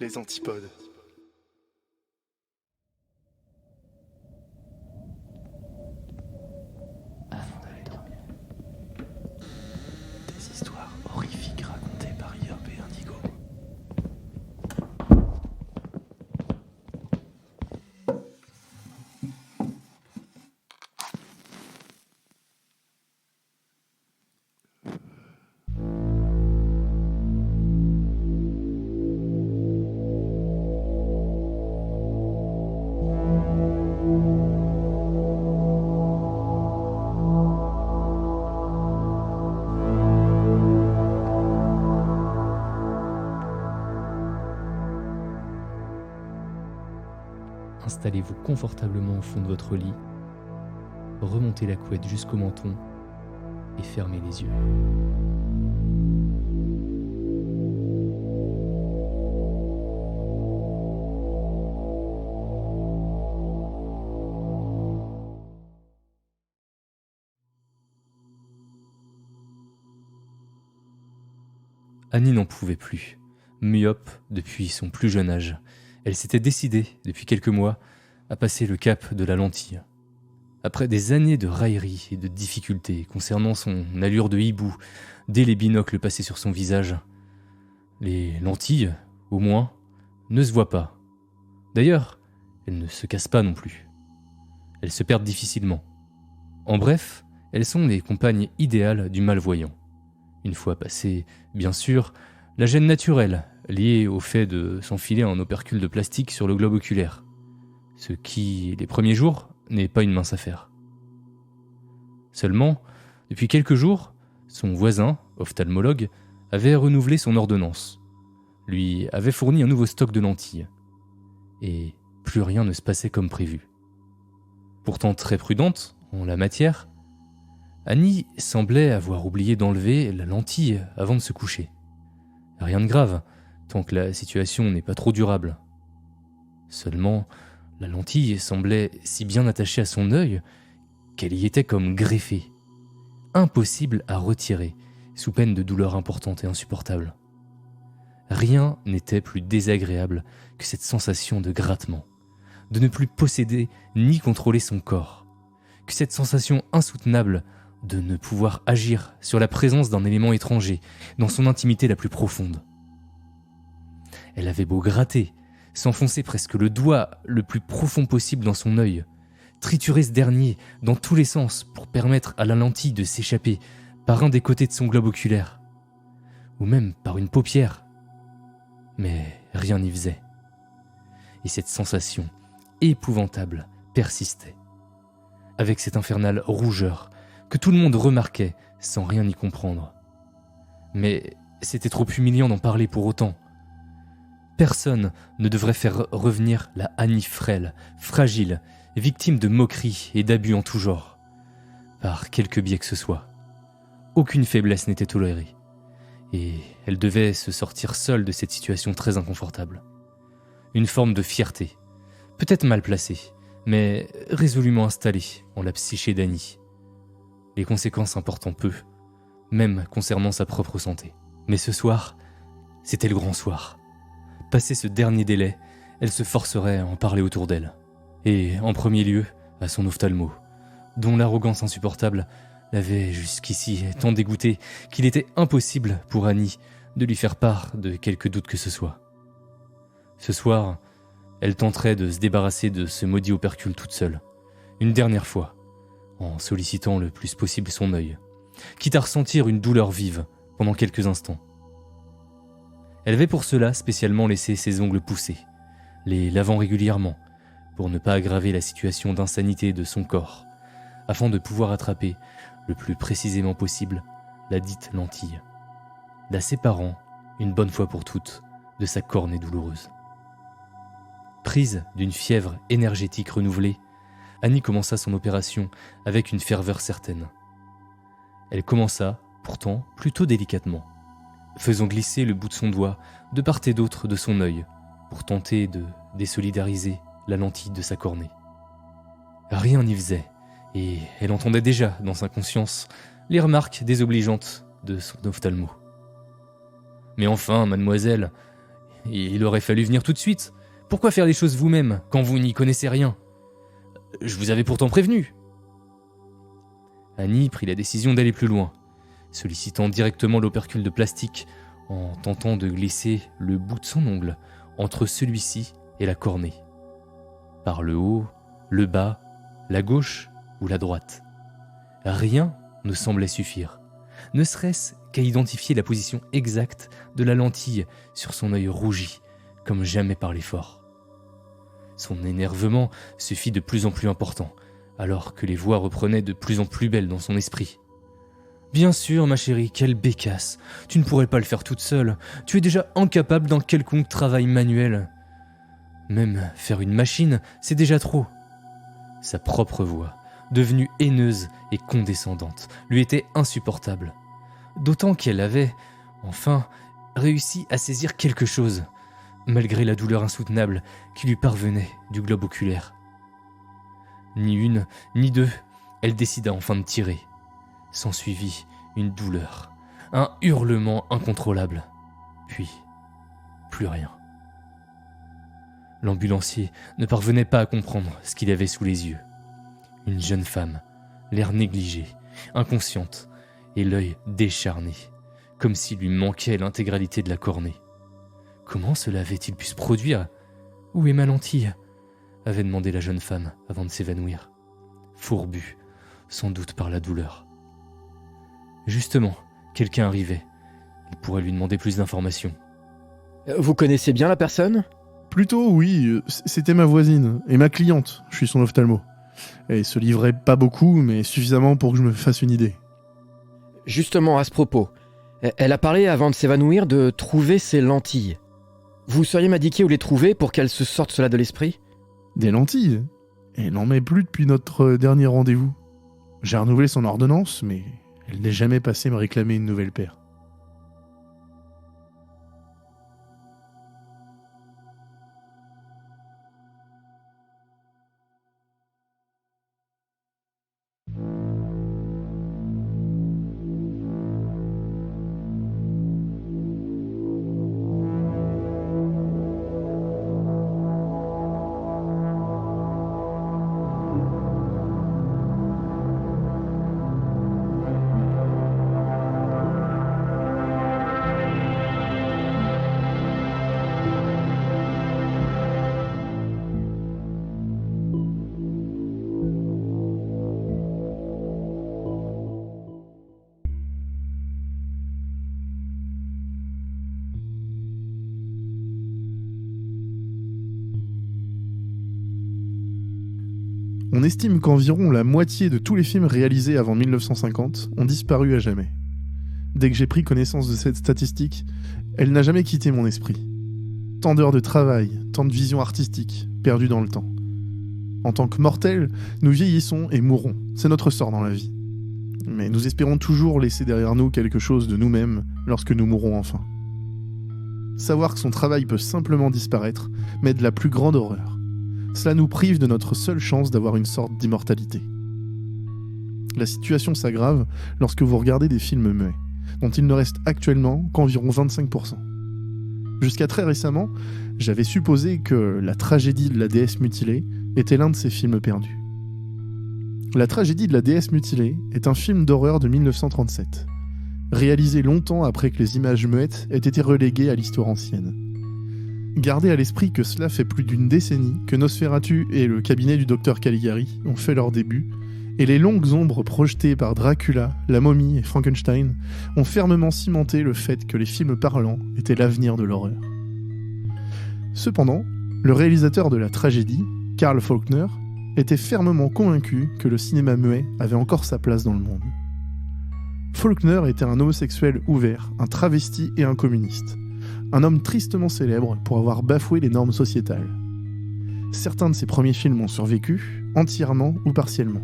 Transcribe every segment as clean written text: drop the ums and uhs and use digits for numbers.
les antipodes. Avant d'aller dormir, des histoires horrifiques racontées par Yop et Indigo. Installez-vous confortablement au fond de votre lit, remontez la couette jusqu'au menton et fermez les yeux. Annie n'en pouvait plus, myope depuis son plus jeune âge. Elle s'était décidée, depuis quelques mois, à passer le cap de la lentille. Après des années de railleries et de difficultés concernant son allure de hibou, dès les binocles passés sur son visage, les lentilles, au moins, ne se voient pas. D'ailleurs, elles ne se cassent pas non plus. Elles se perdent difficilement. En bref, elles sont les compagnes idéales du malvoyant. Une fois passée, bien sûr, la gêne naturelle liée au fait de s'enfiler un opercule de plastique sur le globe oculaire. Ce qui, les premiers jours, n'est pas une mince affaire. Seulement, depuis quelques jours, son voisin, ophtalmologue, avait renouvelé son ordonnance, lui avait fourni un nouveau stock de lentilles. Et plus rien ne se passait comme prévu. Pourtant très prudente en la matière, Annie semblait avoir oublié d'enlever la lentille avant de se coucher. Rien de grave, tant que la situation n'est pas trop durable. Seulement, la lentille semblait si bien attachée à son œil qu'elle y était comme greffée. Impossible à retirer, sous peine de douleurs importantes et insupportables. Rien n'était plus désagréable que cette sensation de grattement, de ne plus posséder ni contrôler son corps, que cette sensation insoutenable de ne pouvoir agir sur la présence d'un élément étranger dans son intimité la plus profonde. Elle avait beau gratter, s'enfoncer presque le doigt le plus profond possible dans son œil, triturer ce dernier dans tous les sens pour permettre à la lentille de s'échapper par un des côtés de son globe oculaire, ou même par une paupière. Mais rien n'y faisait. Et cette sensation épouvantable persistait, avec cette infernale rougeur que tout le monde remarquait sans rien y comprendre. Mais c'était trop humiliant d'en parler pour autant. Personne ne devrait faire revenir la Annie frêle, fragile, victime de moqueries et d'abus en tout genre, par quelque biais que ce soit. Aucune faiblesse n'était tolérée, et elle devait se sortir seule de cette situation très inconfortable. Une forme de fierté, peut-être mal placée, mais résolument installée en la psyché d'Annie. Les conséquences important peu, même concernant sa propre santé. Mais ce soir, c'était le grand soir. Passé ce dernier délai, elle se forcerait à en parler autour d'elle. Et en premier lieu, à son ophtalmo, dont l'arrogance insupportable l'avait jusqu'ici tant dégoûtée qu'il était impossible pour Annie de lui faire part de quelque doute que ce soit. Ce soir, elle tenterait de se débarrasser de ce maudit opercule toute seule, une dernière fois, en sollicitant le plus possible son œil, quitte à ressentir une douleur vive pendant quelques instants. Elle avait pour cela spécialement laissé ses ongles pousser, les lavant régulièrement, pour ne pas aggraver la situation d'insanité de son corps, afin de pouvoir attraper, le plus précisément possible, la dite lentille, la séparant, une bonne fois pour toutes, de sa cornée douloureuse. Prise d'une fièvre énergétique renouvelée, Annie commença son opération avec une ferveur certaine. Elle commença, pourtant, plutôt délicatement, faisant glisser le bout de son doigt de part et d'autre de son œil pour tenter de désolidariser la lentille de sa cornée. Rien n'y faisait, et elle entendait déjà dans sa conscience les remarques désobligeantes de son ophtalmo. « Mais enfin, mademoiselle, il aurait fallu venir tout de suite. Pourquoi faire les choses vous-même quand vous n'y connaissez rien ? Je vous avais pourtant prévenu. » Annie prit la décision d'aller plus loin, sollicitant directement l'opercule de plastique en tentant de glisser le bout de son ongle entre celui-ci et la cornée. Par le haut, le bas, la gauche ou la droite. Rien ne semblait suffire, ne serait-ce qu'à identifier la position exacte de la lentille sur son œil rougi, comme jamais par l'effort. Son énervement se fit de plus en plus important, alors que les voix reprenaient de plus en plus belles dans son esprit. « Bien sûr, ma chérie, quelle bécasse. Tu ne pourrais pas le faire toute seule. Tu es déjà incapable d'un quelconque travail manuel. Même faire une machine, c'est déjà trop. » Sa propre voix, devenue haineuse et condescendante, lui était insupportable. D'autant qu'elle avait, enfin, réussi à saisir quelque chose, malgré la douleur insoutenable qui lui parvenait du globe oculaire. Ni une, ni deux, elle décida enfin de tirer. S'ensuivit une douleur, un hurlement incontrôlable, puis plus rien. L'ambulancier ne parvenait pas à comprendre ce qu'il avait sous les yeux. Une jeune femme, l'air négligé, inconsciente, et l'œil décharné, comme s'il lui manquait l'intégralité de la cornée. Comment cela avait-il pu se produire ? Où est ma lentille ? Avait demandé la jeune femme avant de s'évanouir, fourbue, sans doute par la douleur. Justement, quelqu'un arrivait. Il pourrait lui demander plus d'informations. Vous connaissez bien la personne ? Plutôt oui, c'était ma voisine et ma cliente, je suis son ophtalmo. Elle se livrait pas beaucoup, mais suffisamment pour que je me fasse une idée. Justement, à ce propos, elle a parlé avant de s'évanouir de trouver ses lentilles. Vous sauriez m'indiquer où les trouver pour qu'elle se sorte cela de l'esprit ? Des lentilles ? Elle n'en met plus depuis notre dernier rendez-vous. J'ai renouvelé son ordonnance, mais elle n'est jamais passée me réclamer une nouvelle paire. On estime qu'environ la moitié de tous les films réalisés avant 1950 ont disparu à jamais. Dès que j'ai pris connaissance de cette statistique, elle n'a jamais quitté mon esprit. Tant d'heures de travail, tant de vision artistique, perdues dans le temps. En tant que mortels, nous vieillissons et mourrons, c'est notre sort dans la vie. Mais nous espérons toujours laisser derrière nous quelque chose de nous-mêmes lorsque nous mourrons enfin. Savoir que son travail peut simplement disparaître m'est de la plus grande horreur. Cela nous prive de notre seule chance d'avoir une sorte d'immortalité. La situation s'aggrave lorsque vous regardez des films muets, dont il ne reste actuellement qu'environ 25%. Jusqu'à très récemment, j'avais supposé que La tragédie de la déesse mutilée était l'un de ces films perdus. La tragédie de la déesse mutilée est un film d'horreur de 1937, réalisé longtemps après que les images muettes aient été reléguées à l'histoire ancienne. Gardez à l'esprit que cela fait plus d'une décennie que Nosferatu et le cabinet du docteur Caligari ont fait leur début, et les longues ombres projetées par Dracula, la momie et Frankenstein ont fermement cimenté le fait que les films parlants étaient l'avenir de l'horreur. Cependant, le réalisateur de la tragédie, Carl Faulkner, était fermement convaincu que le cinéma muet avait encore sa place dans le monde. Faulkner était un homosexuel ouvert, un travesti et un communiste. Un homme tristement célèbre pour avoir bafoué les normes sociétales. Certains de ses premiers films ont survécu, entièrement ou partiellement.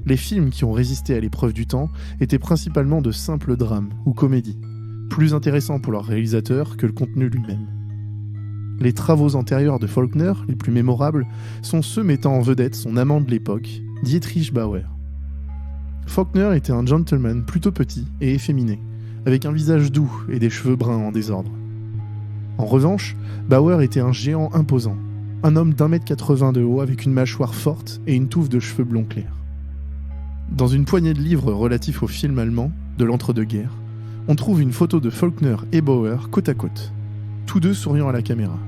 Les films qui ont résisté à l'épreuve du temps étaient principalement de simples drames ou comédies, plus intéressants pour leur réalisateur que le contenu lui-même. Les travaux antérieurs de Faulkner, les plus mémorables, sont ceux mettant en vedette son amant de l'époque, Dietrich Bauer. Faulkner était un gentleman plutôt petit et efféminé, avec un visage doux et des cheveux bruns en désordre. En revanche, Bauer était un géant imposant, un homme d'1,80 m de haut avec une mâchoire forte et une touffe de cheveux blonds clairs. Dans une poignée de livres relatifs au film allemand de l'entre-deux-guerres, on trouve une photo de Faulkner et Bauer côte à côte, tous deux souriant à la caméra.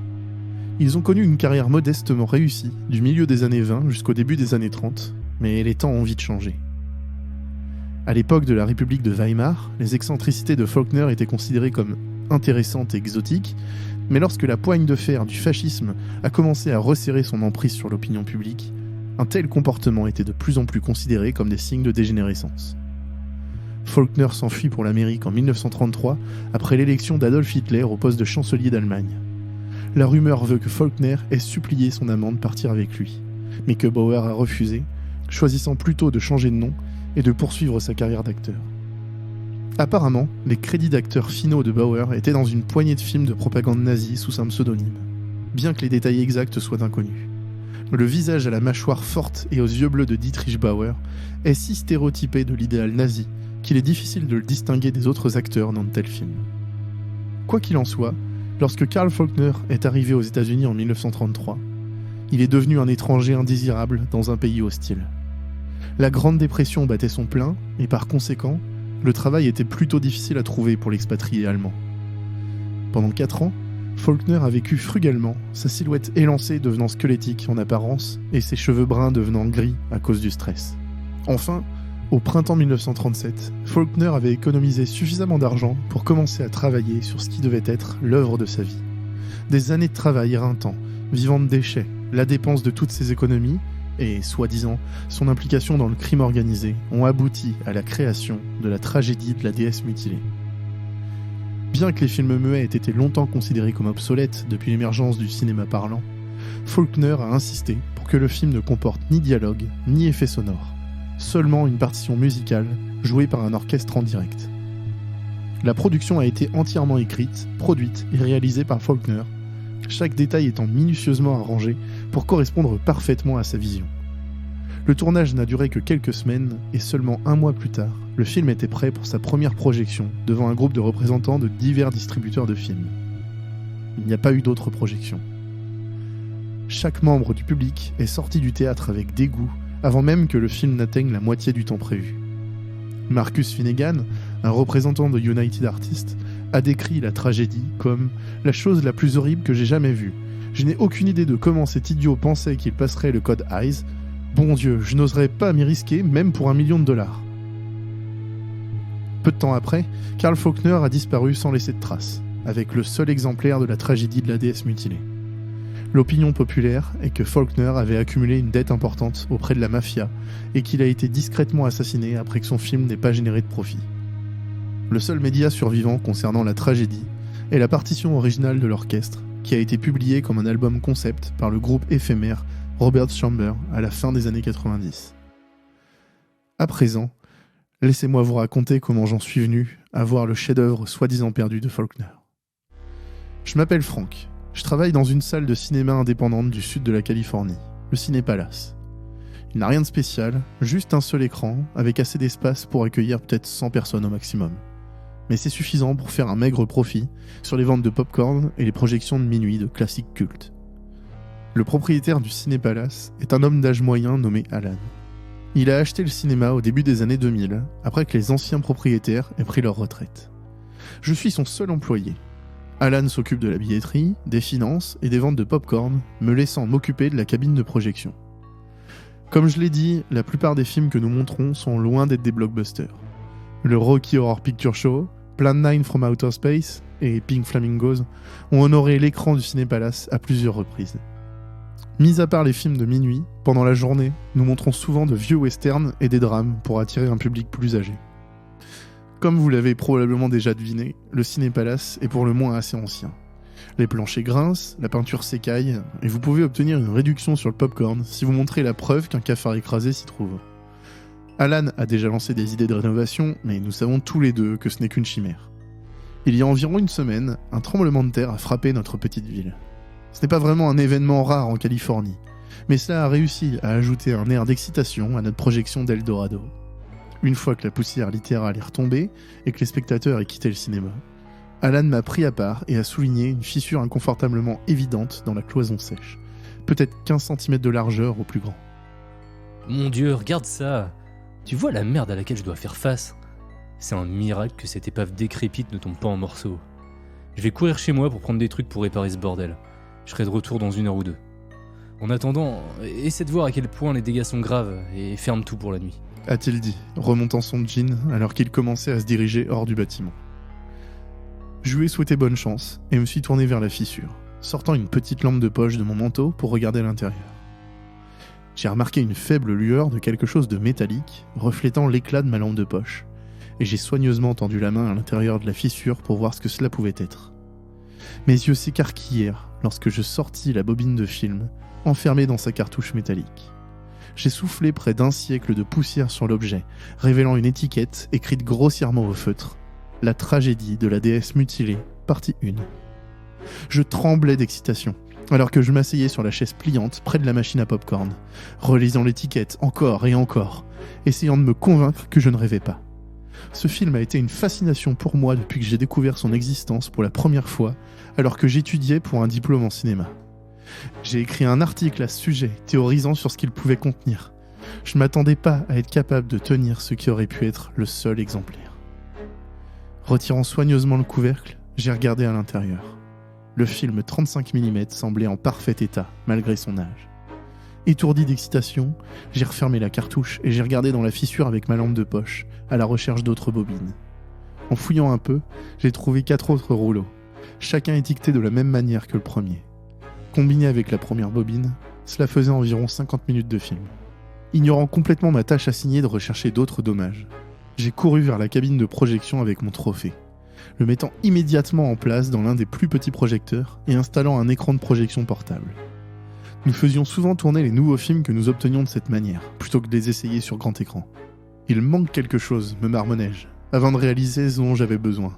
Ils ont connu une carrière modestement réussie du milieu des années 20 jusqu'au début des années 30, mais les temps ont vite changé. À l'époque de la République de Weimar, les excentricités de Faulkner étaient considérées comme intéressantes et exotiques, mais lorsque la poigne de fer du fascisme a commencé à resserrer son emprise sur l'opinion publique, un tel comportement était de plus en plus considéré comme des signes de dégénérescence. Faulkner s'enfuit pour l'Amérique en 1933 après l'élection d'Adolf Hitler au poste de chancelier d'Allemagne. La rumeur veut que Faulkner ait supplié son amant de partir avec lui, mais que Bauer a refusé, choisissant plutôt de changer de nom et de poursuivre sa carrière d'acteur. Apparemment, les crédits d'acteurs finaux de Bauer étaient dans une poignée de films de propagande nazie sous un pseudonyme, bien que les détails exacts soient inconnus. Le visage à la mâchoire forte et aux yeux bleus de Dietrich Bauer est si stéréotypé de l'idéal nazi qu'il est difficile de le distinguer des autres acteurs dans de tels films. Quoi qu'il en soit, lorsque Karl Faulkner est arrivé aux États-Unis en 1933, il est devenu un étranger indésirable dans un pays hostile. La Grande Dépression battait son plein et par conséquent, le travail était plutôt difficile à trouver pour l'expatrié allemand. Pendant 4 ans, Faulkner a vécu frugalement, sa silhouette élancée devenant squelettique en apparence et ses cheveux bruns devenant gris à cause du stress. Enfin, au printemps 1937, Faulkner avait économisé suffisamment d'argent pour commencer à travailler sur ce qui devait être l'œuvre de sa vie. Des années de travail éreintant, vivant de déchets, la dépense de toutes ses économies et, soi-disant, son implication dans le crime organisé ont abouti à la création de la tragédie de la déesse mutilée. Bien que les films muets aient été longtemps considérés comme obsolètes depuis l'émergence du cinéma parlant, Faulkner a insisté pour que le film ne comporte ni dialogue, ni effets sonores, seulement une partition musicale jouée par un orchestre en direct. La production a été entièrement écrite, produite et réalisée par Faulkner, chaque détail étant minutieusement arrangé pour correspondre parfaitement à sa vision. Le tournage n'a duré que quelques semaines et seulement 1 mois plus tard, le film était prêt pour sa première projection devant un groupe de représentants de divers distributeurs de films. Il n'y a pas eu d'autres projections. Chaque membre du public est sorti du théâtre avec dégoût avant même que le film n'atteigne la moitié du temps prévu. Marcus Finnegan, un représentant de United Artists, a décrit la tragédie comme « la chose la plus horrible que j'ai jamais vue. Je n'ai aucune idée de comment cet idiot pensait qu'il passerait le code Eyes. Bon Dieu, je n'oserais pas m'y risquer, même pour $1 million. » Peu de temps après, Karl Faulkner a disparu sans laisser de traces, avec le seul exemplaire de la tragédie de la déesse mutilée. L'opinion populaire est que Faulkner avait accumulé une dette importante auprès de la mafia et qu'il a été discrètement assassiné après que son film n'ait pas généré de profit. Le seul média survivant concernant la tragédie est la partition originale de l'orchestre, qui a été publiée comme un album concept par le groupe éphémère Robert Chamber à la fin des années 90. À présent, laissez-moi vous raconter comment j'en suis venu à voir le chef-d'œuvre soi-disant perdu de Faulkner. Je m'appelle Franck, je travaille dans une salle de cinéma indépendante du sud de la Californie, le Ciné Palace. Il n'a rien de spécial, juste un seul écran, avec assez d'espace pour accueillir peut-être 100 personnes au maximum. Mais c'est suffisant pour faire un maigre profit sur les ventes de pop-corn et les projections de minuit de classiques cultes. Le propriétaire du Ciné Palace est un homme d'âge moyen nommé Alan. Il a acheté le cinéma au début des années 2000, après que les anciens propriétaires aient pris leur retraite. Je suis son seul employé. Alan s'occupe de la billetterie, des finances et des ventes de pop-corn, me laissant m'occuper de la cabine de projection. Comme je l'ai dit, la plupart des films que nous montrons sont loin d'être des blockbusters. Le Rocky Horror Picture Show, Plan 9 from Outer Space et Pink Flamingos ont honoré l'écran du Ciné Palace à plusieurs reprises. Mis à part les films de minuit, pendant la journée, nous montrons souvent de vieux westerns et des drames pour attirer un public plus âgé. Comme vous l'avez probablement déjà deviné, le Ciné Palace est pour le moins assez ancien. Les planchers grincent, la peinture s'écaille, et vous pouvez obtenir une réduction sur le popcorn si vous montrez la preuve qu'un cafard écrasé s'y trouve. Alan a déjà lancé des idées de rénovation, mais nous savons tous les deux que ce n'est qu'une chimère. Il y a environ une semaine, un tremblement de terre a frappé notre petite ville. Ce n'est pas vraiment un événement rare en Californie, mais cela a réussi à ajouter un air d'excitation à notre projection d'Eldorado. Une fois que la poussière littérale est retombée et que les spectateurs aient quitté le cinéma, Alan m'a pris à part et a souligné une fissure inconfortablement évidente dans la cloison sèche. Peut-être 15 cm de largeur au plus grand. Mon Dieu, regarde ça! Tu vois la merde à laquelle je dois faire face? C'est un miracle que cette épave décrépite ne tombe pas en morceaux. Je vais courir chez moi pour prendre des trucs pour réparer ce bordel. Je serai de retour dans 1 heure ou 2. En attendant, essaie de voir à quel point les dégâts sont graves et ferme tout pour la nuit. A-t-il dit, remontant son jean alors qu'il commençait à se diriger hors du bâtiment. Je lui ai souhaité bonne chance et me suis tourné vers la fissure, sortant une petite lampe de poche de mon manteau pour regarder à l'intérieur. J'ai remarqué une faible lueur de quelque chose de métallique, reflétant l'éclat de ma lampe de poche, et j'ai soigneusement tendu la main à l'intérieur de la fissure pour voir ce que cela pouvait être. Mes yeux s'écarquillèrent lorsque je sortis la bobine de film, enfermée dans sa cartouche métallique. J'ai soufflé près d'1 siècle de poussière sur l'objet, révélant une étiquette écrite grossièrement au feutre. La tragédie de la déesse mutilée, partie 1. Je tremblais d'excitation, alors que je m'asseyais sur la chaise pliante près de la machine à popcorn, relisant l'étiquette encore et encore, essayant de me convaincre que je ne rêvais pas. Ce film a été une fascination pour moi depuis que j'ai découvert son existence pour la première fois, alors que j'étudiais pour un diplôme en cinéma. J'ai écrit un article à ce sujet, théorisant sur ce qu'il pouvait contenir. Je ne m'attendais pas à être capable de tenir ce qui aurait pu être le seul exemplaire. Retirant soigneusement le couvercle, j'ai regardé à l'intérieur. Le film 35 mm semblait en parfait état, malgré son âge. Étourdi d'excitation, j'ai refermé la cartouche et j'ai regardé dans la fissure avec ma lampe de poche, à la recherche d'autres bobines. En fouillant un peu, j'ai trouvé 4 autres rouleaux, chacun étiqueté de la même manière que le premier. Combiné avec la première bobine, cela faisait environ 50 minutes de film. Ignorant complètement ma tâche assignée de rechercher d'autres dommages, j'ai couru vers la cabine de projection avec mon trophée, le mettant immédiatement en place dans l'un des plus petits projecteurs et installant un écran de projection portable. Nous faisions souvent tourner les nouveaux films que nous obtenions de cette manière, plutôt que de les essayer sur grand écran. Il manque quelque chose, me marmonnai-je, avant de réaliser ce dont j'avais besoin.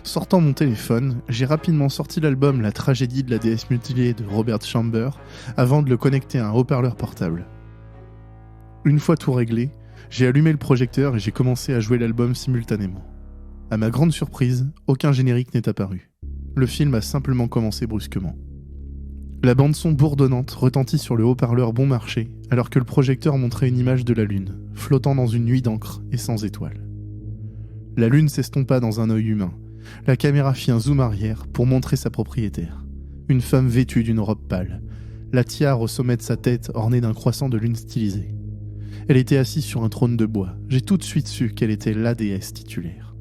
Sortant mon téléphone, j'ai rapidement sorti l'album La tragédie de la déesse mutilée de Robert Chamber avant de le connecter à un haut-parleur portable. Une fois tout réglé, j'ai allumé le projecteur et j'ai commencé à jouer l'album simultanément. À ma grande surprise, aucun générique n'est apparu. Le film a simplement commencé brusquement. La bande-son bourdonnante retentit sur le haut-parleur bon marché, alors que le projecteur montrait une image de la lune, flottant dans une nuit d'encre et sans étoiles. La lune s'estompa dans un œil humain. La caméra fit un zoom arrière pour montrer sa propriétaire. Une femme vêtue d'une robe pâle, la tiare au sommet de sa tête ornée d'un croissant de lune stylisé. Elle était assise sur un trône de bois. J'ai tout de suite su qu'elle était la déesse titulaire.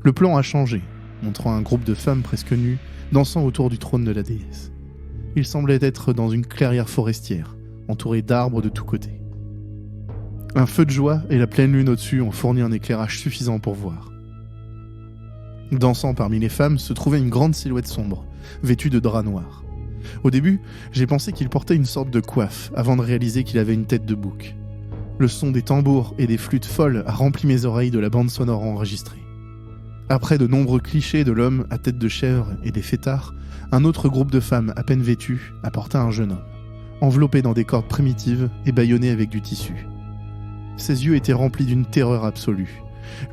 Le plan a changé, montrant un groupe de femmes presque nues dansant autour du trône de la déesse. Il semblait être dans une clairière forestière, entourée d'arbres de tous côtés. Un feu de joie et la pleine lune au-dessus ont fourni un éclairage suffisant pour voir. Dansant parmi les femmes se trouvait une grande silhouette sombre, vêtue de drap noir. Au début, j'ai pensé qu'il portait une sorte de coiffe, avant de réaliser qu'il avait une tête de bouc. Le son des tambours et des flûtes folles a rempli mes oreilles de la bande sonore enregistrée. Après de nombreux clichés de l'homme à tête de chèvre et des fêtards, un autre groupe de femmes à peine vêtues apporta un jeune homme, enveloppé dans des cordes primitives et bâillonné avec du tissu. Ses yeux étaient remplis d'une terreur absolue.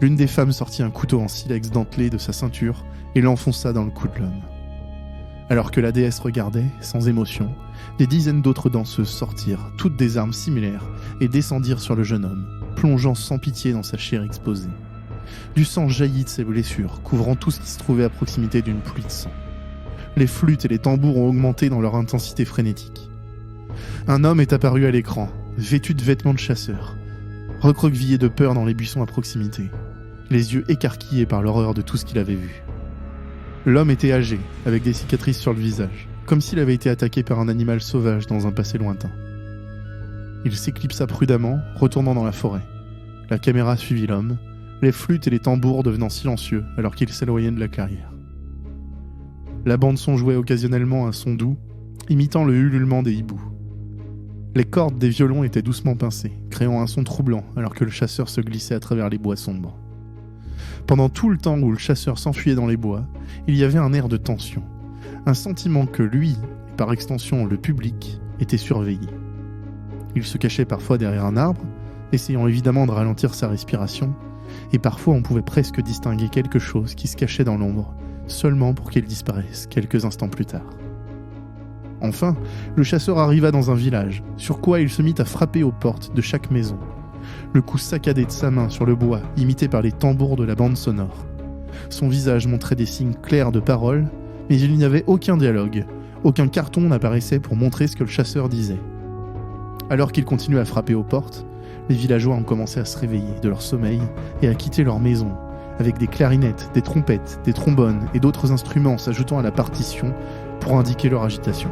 L'une des femmes sortit un couteau en silex dentelé de sa ceinture et l'enfonça dans le cou de l'homme. Alors que la déesse regardait, sans émotion, des dizaines d'autres danseuses sortirent, toutes des armes similaires, et descendirent sur le jeune homme, plongeant sans pitié dans sa chair exposée. Du sang jaillit de ses blessures, couvrant tout ce qui se trouvait à proximité d'une pluie de sang. Les flûtes et les tambours ont augmenté dans leur intensité frénétique. Un homme est apparu à l'écran, vêtu de vêtements de chasseur, recroquevillé de peur dans les buissons à proximité, les yeux écarquillés par l'horreur de tout ce qu'il avait vu. L'homme était âgé, avec des cicatrices sur le visage, comme s'il avait été attaqué par un animal sauvage dans un passé lointain. Il s'éclipsa prudemment, retournant dans la forêt. La caméra suivit l'homme, les flûtes et les tambours devenant silencieux alors qu'il s'éloignait de la clairière. La bande-son jouait occasionnellement un son doux, imitant le ululement des hiboux. Les cordes des violons étaient doucement pincées, créant un son troublant alors que le chasseur se glissait à travers les bois sombres. Pendant tout le temps où le chasseur s'enfuyait dans les bois, il y avait un air de tension, un sentiment que lui, et par extension le public, était surveillé. Il se cachait parfois derrière un arbre, essayant évidemment de ralentir sa respiration, et parfois on pouvait presque distinguer quelque chose qui se cachait dans l'ombre, seulement pour qu'il disparaisse quelques instants plus tard. Enfin, le chasseur arriva dans un village, sur quoi il se mit à frapper aux portes de chaque maison, le coup saccadé de sa main sur le bois, imité par les tambours de la bande sonore. Son visage montrait des signes clairs de parole, mais il n'y avait aucun dialogue, aucun carton n'apparaissait pour montrer ce que le chasseur disait. Alors qu'il continuait à frapper aux portes, les villageois ont commencé à se réveiller de leur sommeil et à quitter leur maison, avec des clarinettes, des trompettes, des trombones et d'autres instruments s'ajoutant à la partition pour indiquer leur agitation.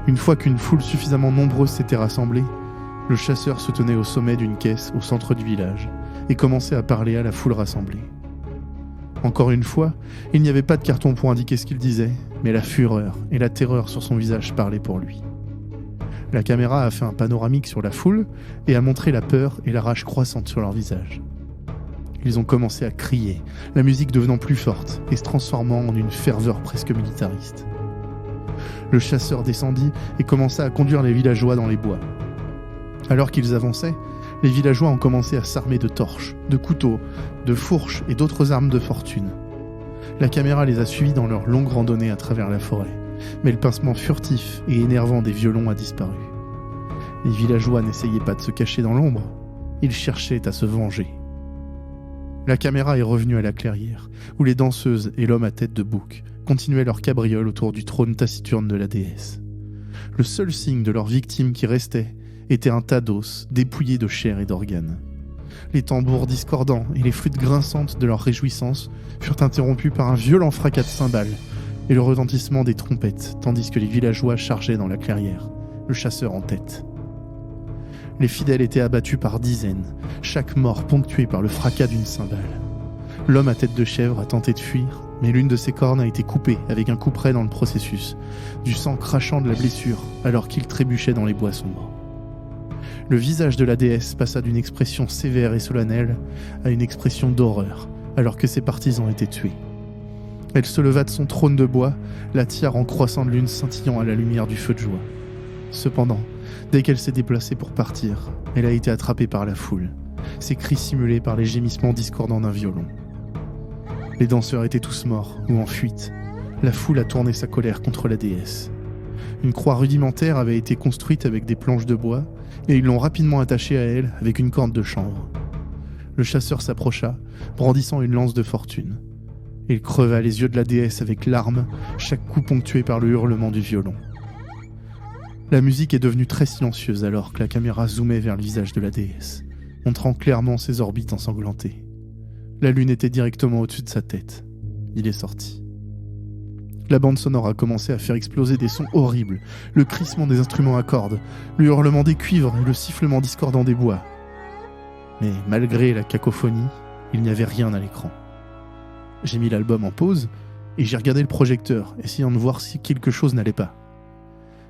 Une fois qu'une foule suffisamment nombreuse s'était rassemblée, le chasseur se tenait au sommet d'une caisse au centre du village et commençait à parler à la foule rassemblée. Encore une fois, il n'y avait pas de carton pour indiquer ce qu'il disait, mais la fureur et la terreur sur son visage parlaient pour lui. La caméra a fait un panoramique sur la foule et a montré la peur et la rage croissante sur leur visage. Ils ont commencé à crier, la musique devenant plus forte et se transformant en une ferveur presque militariste. Le chasseur descendit et commença à conduire les villageois dans les bois. Alors qu'ils avançaient, les villageois ont commencé à s'armer de torches, de couteaux, de fourches et d'autres armes de fortune. La caméra les a suivis dans leur longue randonnée à travers la forêt, mais le pincement furtif et énervant des violons a disparu. Les villageois n'essayaient pas de se cacher dans l'ombre, ils cherchaient à se venger. La caméra est revenue à la clairière, où les danseuses et l'homme à tête de bouc continuaient leur cabriole autour du trône taciturne de la déesse. Le seul signe de leur victime qui restait était un tas d'os dépouillé de chair et d'organes. Les tambours discordants et les flûtes grinçantes de leur réjouissance furent interrompus par un violent fracas de cymbales et le retentissement des trompettes, tandis que les villageois chargeaient dans la clairière, le chasseur en tête. Les fidèles étaient abattus par dizaines, chaque mort ponctuée par le fracas d'une cymbale. L'homme à tête de chèvre a tenté de fuir, mais l'une de ses cornes a été coupée avec un couperet dans le processus, du sang crachant de la blessure alors qu'il trébuchait dans les bois sombres. Le visage de la déesse passa d'une expression sévère et solennelle à une expression d'horreur, alors que ses partisans étaient tués. Elle se leva de son trône de bois, la tiare en croissant de lune scintillant à la lumière du feu de joie. Cependant, dès qu'elle s'est déplacée pour partir, elle a été attrapée par la foule, ses cris simulés par les gémissements discordants d'un violon. Les danseurs étaient tous morts ou en fuite. La foule a tourné sa colère contre la déesse. Une croix rudimentaire avait été construite avec des planches de bois et ils l'ont rapidement attachée à elle avec une corde de chanvre. Le chasseur s'approcha, brandissant une lance de fortune. Il creva les yeux de la déesse avec larmes, chaque coup ponctué par le hurlement du violon. La musique est devenue très silencieuse alors que la caméra zoomait vers le visage de la déesse, montrant clairement ses orbites ensanglantées. La lune était directement au-dessus de sa tête. Il est sorti. La bande sonore a commencé à faire exploser des sons horribles, le crissement des instruments à cordes, le hurlement des cuivres et le sifflement discordant des bois. Mais malgré la cacophonie, il n'y avait rien à l'écran. J'ai mis l'album en pause et j'ai regardé le projecteur, essayant de voir si quelque chose n'allait pas.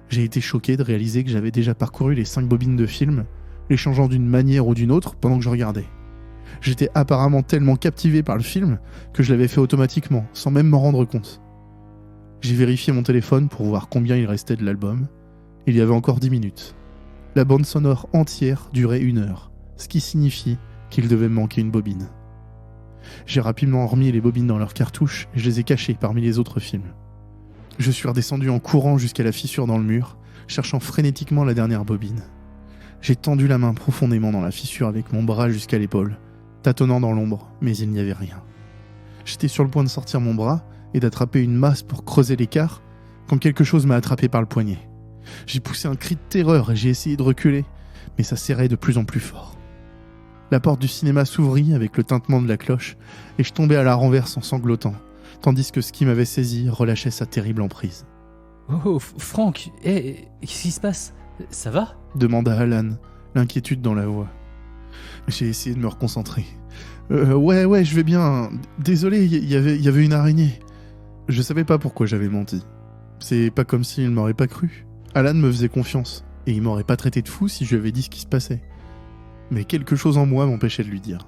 J'ai été choqué de réaliser que j'avais déjà parcouru les 5 bobines de film, les changeant d'une manière ou d'une autre pendant que je regardais. J'étais apparemment tellement captivé par le film que je l'avais fait automatiquement, sans même m'en rendre compte. J'ai vérifié mon téléphone pour voir combien il restait de l'album. Il y avait encore 10 minutes. La bande sonore entière durait 1 heure, ce qui signifie qu'il devait me manquer une bobine. J'ai rapidement remis les bobines dans leurs cartouches et je les ai cachées parmi les autres films. Je suis redescendu en courant jusqu'à la fissure dans le mur, cherchant frénétiquement la dernière bobine. J'ai tendu la main profondément dans la fissure avec mon bras jusqu'à l'épaule, tâtonnant dans l'ombre, mais il n'y avait rien. J'étais sur le point de sortir mon bras et d'attraper une masse pour creuser l'écart, quand quelque chose m'a attrapé par le poignet. J'ai poussé un cri de terreur et j'ai essayé de reculer, mais ça serrait de plus en plus fort. La porte du cinéma s'ouvrit avec le tintement de la cloche et je tombais à la renverse en sanglotant, tandis que ce qui m'avait saisi relâchait sa terrible emprise. « Oh, Franck, qu'est-ce qui se passe? Ça va ?» demanda Alan, l'inquiétude dans la voix. J'ai essayé de me reconcentrer. Ouais, je vais bien. Désolé, il y avait une araignée. Je savais pas pourquoi j'avais menti. C'est pas comme s'il m'aurait pas cru. Alan me faisait confiance, et il m'aurait pas traité de fou si je lui avais dit ce qui se passait. Mais quelque chose en moi m'empêchait de lui dire.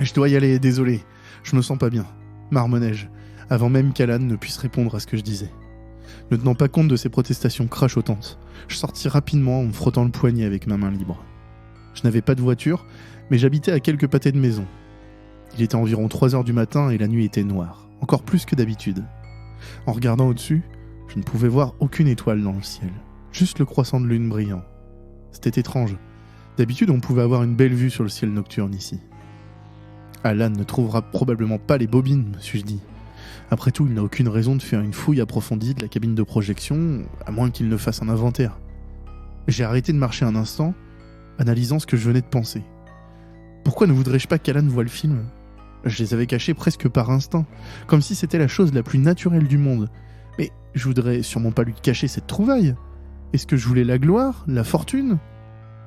Je dois y aller, désolé, je me sens pas bien, marmonnai-je, avant même qu'Alan ne puisse répondre à ce que je disais. Ne tenant pas compte de ses protestations crachotantes, je sortis rapidement en me frottant le poignet avec ma main libre. Je n'avais pas de voiture, mais j'habitais à quelques pâtés de maison. Il était environ 3h du matin et la nuit était noire, encore plus que d'habitude. En regardant au-dessus, je ne pouvais voir aucune étoile dans le ciel, juste le croissant de lune brillant. C'était étrange. D'habitude, on pouvait avoir une belle vue sur le ciel nocturne ici. Alan ne trouvera probablement pas les bobines, me suis-je dit. Après tout, il n'a aucune raison de faire une fouille approfondie de la cabine de projection, à moins qu'il ne fasse un inventaire. J'ai arrêté de marcher un instant, analysant ce que je venais de penser. Pourquoi ne voudrais-je pas qu'Alan voie le film ? Je les avais cachés presque par instinct, comme si c'était la chose la plus naturelle du monde. Mais je voudrais sûrement pas lui cacher cette trouvaille. Est-ce que je voulais la gloire, la fortune ?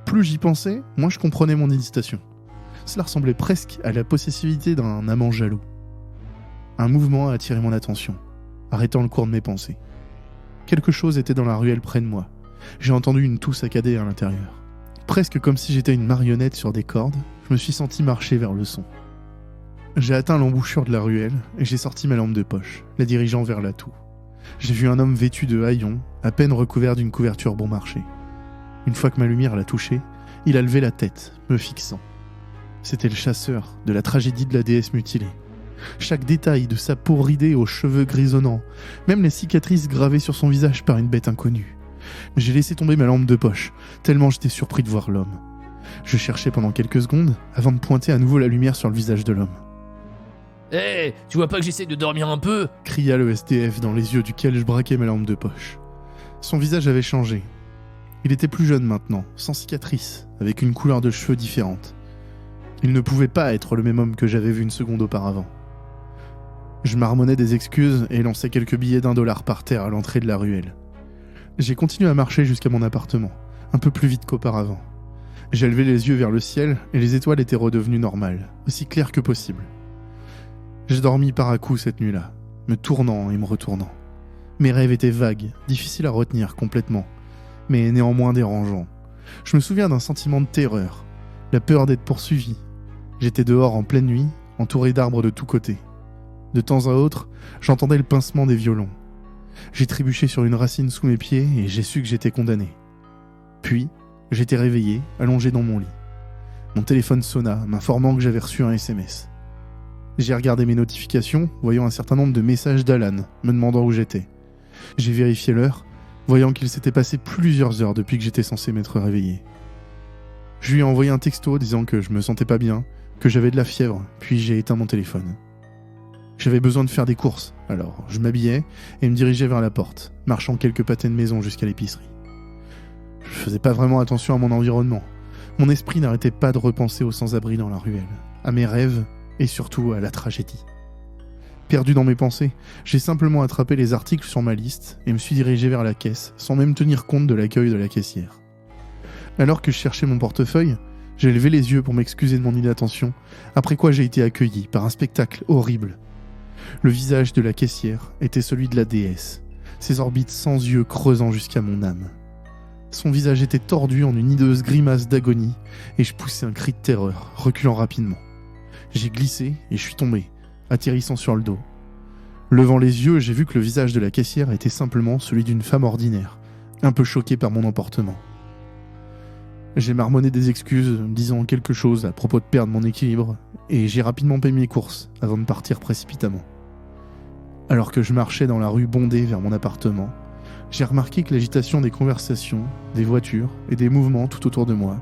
Plus j'y pensais, moins je comprenais mon hésitation. Cela ressemblait presque à la possessivité d'un amant jaloux. Un mouvement a attiré mon attention, arrêtant le cours de mes pensées. Quelque chose était dans la ruelle près de moi. J'ai entendu une toux saccadée à l'intérieur. Presque comme si j'étais une marionnette sur des cordes, je me suis senti marcher vers le son. J'ai atteint l'embouchure de la ruelle et j'ai sorti ma lampe de poche, la dirigeant vers la toux. J'ai vu un homme vêtu de haillons, à peine recouvert d'une couverture bon marché. Une fois que ma lumière l'a touché, il a levé la tête, me fixant. C'était le chasseur de la tragédie de la déesse mutilée. Chaque détail de sa peau ridée aux cheveux grisonnants, même les cicatrices gravées sur son visage par une bête inconnue. J'ai laissé tomber ma lampe de poche, tellement j'étais surpris de voir l'homme. Je cherchais pendant quelques secondes avant de pointer à nouveau la lumière sur le visage de l'homme. « Hé, tu vois pas que j'essaie de dormir un peu ?» cria le SDF dans les yeux duquel je braquais ma lampe de poche. Son visage avait changé. Il était plus jeune maintenant, sans cicatrice, avec une couleur de cheveux différente. Il ne pouvait pas être le même homme que j'avais vu une seconde auparavant. Je marmonnais des excuses et lançais quelques billets d'$1 par terre à l'entrée de la ruelle. J'ai continué à marcher jusqu'à mon appartement, un peu plus vite qu'auparavant. J'ai levé les yeux vers le ciel et les étoiles étaient redevenues normales, aussi claires que possible. J'ai dormi par à-coups cette nuit-là, me tournant et me retournant. Mes rêves étaient vagues, difficiles à retenir complètement, mais néanmoins dérangeants. Je me souviens d'un sentiment de terreur, la peur d'être poursuivi. J'étais dehors en pleine nuit, entouré d'arbres de tous côtés. De temps à autre, j'entendais le pincement des violons. J'ai trébuché sur une racine sous mes pieds et j'ai su que j'étais condamné. Puis, j'étais réveillé, allongé dans mon lit. Mon téléphone sonna, m'informant que j'avais reçu un SMS. J'ai regardé mes notifications, voyant un certain nombre de messages d'Alan, me demandant où j'étais. J'ai vérifié l'heure, voyant qu'il s'était passé plusieurs heures depuis que j'étais censé m'être réveillé. Je lui ai envoyé un texto disant que je me sentais pas bien, que j'avais de la fièvre, puis j'ai éteint mon téléphone. J'avais besoin de faire des courses, alors je m'habillais et me dirigeais vers la porte, marchant quelques pâtés de maison jusqu'à l'épicerie. Je faisais pas vraiment attention à mon environnement. Mon esprit n'arrêtait pas de repenser aux sans-abri dans la ruelle, à mes rêves et surtout à la tragédie. Perdu dans mes pensées, j'ai simplement attrapé les articles sur ma liste et me suis dirigé vers la caisse, sans même tenir compte de l'accueil de la caissière. Alors que je cherchais mon portefeuille, j'ai levé les yeux pour m'excuser de mon inattention, après quoi j'ai été accueilli par un spectacle horrible. Le visage de la caissière était celui de la déesse, ses orbites sans yeux creusant jusqu'à mon âme. Son visage était tordu en une hideuse grimace d'agonie, et je poussai un cri de terreur, reculant rapidement. J'ai glissé et je suis tombé, atterrissant sur le dos. Levant les yeux, j'ai vu que le visage de la caissière était simplement celui d'une femme ordinaire, un peu choquée par mon emportement. J'ai marmonné des excuses, disant quelque chose à propos de perdre mon équilibre, et j'ai rapidement payé mes courses avant de partir précipitamment. Alors que je marchais dans la rue bondée vers mon appartement, j'ai remarqué que l'agitation des conversations, des voitures et des mouvements tout autour de moi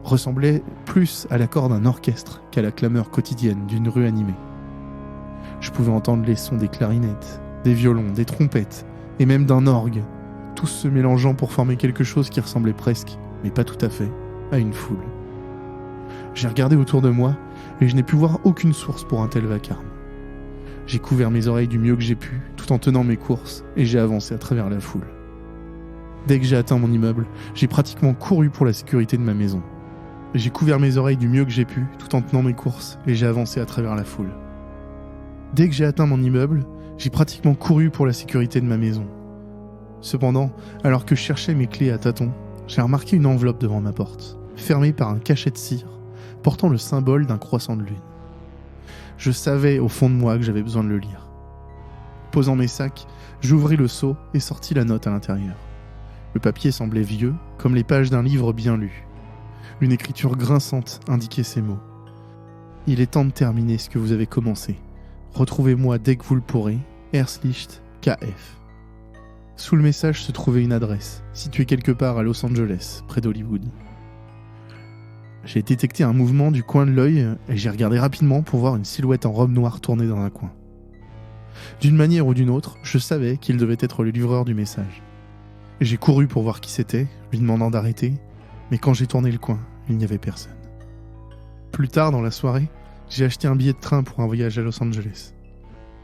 ressemblait plus à l'accord d'un orchestre qu'à la clameur quotidienne d'une rue animée. Je pouvais entendre les sons des clarinettes, des violons, des trompettes et même d'un orgue, tous se mélangeant pour former quelque chose qui ressemblait presque, mais pas tout à fait, à une foule. J'ai regardé autour de moi et je n'ai pu voir aucune source pour un tel vacarme. J'ai couvert mes oreilles du mieux que j'ai pu, tout en tenant mes courses, et j'ai avancé à travers la foule. Dès que j'ai atteint mon immeuble, j'ai pratiquement couru pour la sécurité de ma maison. J'ai couvert mes oreilles du mieux que j'ai pu, tout en tenant mes courses, et j'ai avancé à travers la foule. Dès que j'ai atteint mon immeuble, j'ai pratiquement couru pour la sécurité de ma maison. Cependant, alors que je cherchais mes clés à tâtons, j'ai remarqué une enveloppe devant ma porte, fermée par un cachet de cire, portant le symbole d'un croissant de lune. Je savais au fond de moi que j'avais besoin de le lire. Posant mes sacs, j'ouvris le seau et sortis la note à l'intérieur. Le papier semblait vieux, comme les pages d'un livre bien lu. Une écriture grinçante indiquait ces mots. Il est temps de terminer ce que vous avez commencé. Retrouvez-moi dès que vous le pourrez. Herzlicht KF. Sous le message se trouvait une adresse, située quelque part à Los Angeles, près d'Hollywood. J'ai détecté un mouvement du coin de l'œil et j'ai regardé rapidement pour voir une silhouette en robe noire tournée dans un coin. D'une manière ou d'une autre, je savais qu'il devait être le livreur du message. J'ai couru pour voir qui c'était, lui demandant d'arrêter, mais quand j'ai tourné le coin, il n'y avait personne. Plus tard dans la soirée, j'ai acheté un billet de train pour un voyage à Los Angeles.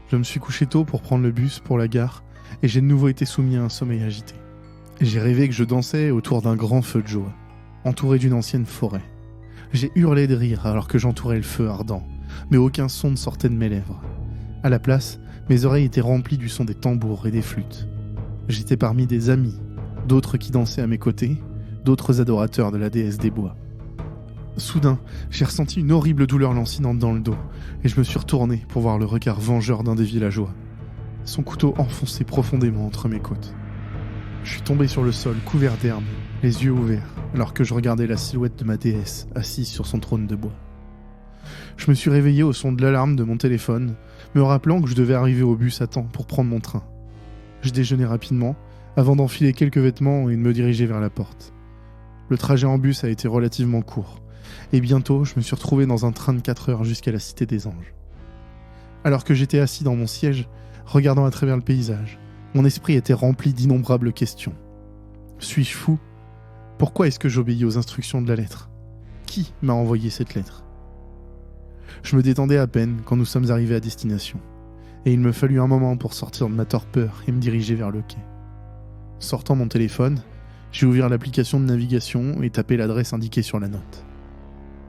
Je me suis couché tôt pour prendre le bus pour la gare et j'ai de nouveau été soumis à un sommeil agité. J'ai rêvé que je dansais autour d'un grand feu de joie, entouré d'une ancienne forêt. J'ai hurlé de rire alors que j'entourais le feu ardent, mais aucun son ne sortait de mes lèvres. À la place, mes oreilles étaient remplies du son des tambours et des flûtes. J'étais parmi des amis, d'autres qui dansaient à mes côtés, d'autres adorateurs de la déesse des bois. Soudain, j'ai ressenti une horrible douleur lancinante dans le dos, et je me suis retourné pour voir le regard vengeur d'un des villageois. Son couteau enfoncé profondément entre mes côtes. Je suis tombé sur le sol, couvert d'herbe, les yeux ouverts, alors que je regardais la silhouette de ma déesse, assise sur son trône de bois. Je me suis réveillé au son de l'alarme de mon téléphone, me rappelant que je devais arriver au bus à temps pour prendre mon train. Je déjeunais rapidement, avant d'enfiler quelques vêtements et de me diriger vers la porte. Le trajet en bus a été relativement court, et bientôt je me suis retrouvé dans un train de 4 heures jusqu'à la Cité des Anges. Alors que j'étais assis dans mon siège, regardant à travers le paysage, mon esprit était rempli d'innombrables questions. Suis-je fou ? Pourquoi est-ce que j'obéis aux instructions de la lettre ? Qui m'a envoyé cette lettre ? Je me détendais à peine quand nous sommes arrivés à destination, et il me fallut un moment pour sortir de ma torpeur et me diriger vers le quai. Sortant mon téléphone, j'ai ouvert l'application de navigation et tapé l'adresse indiquée sur la note.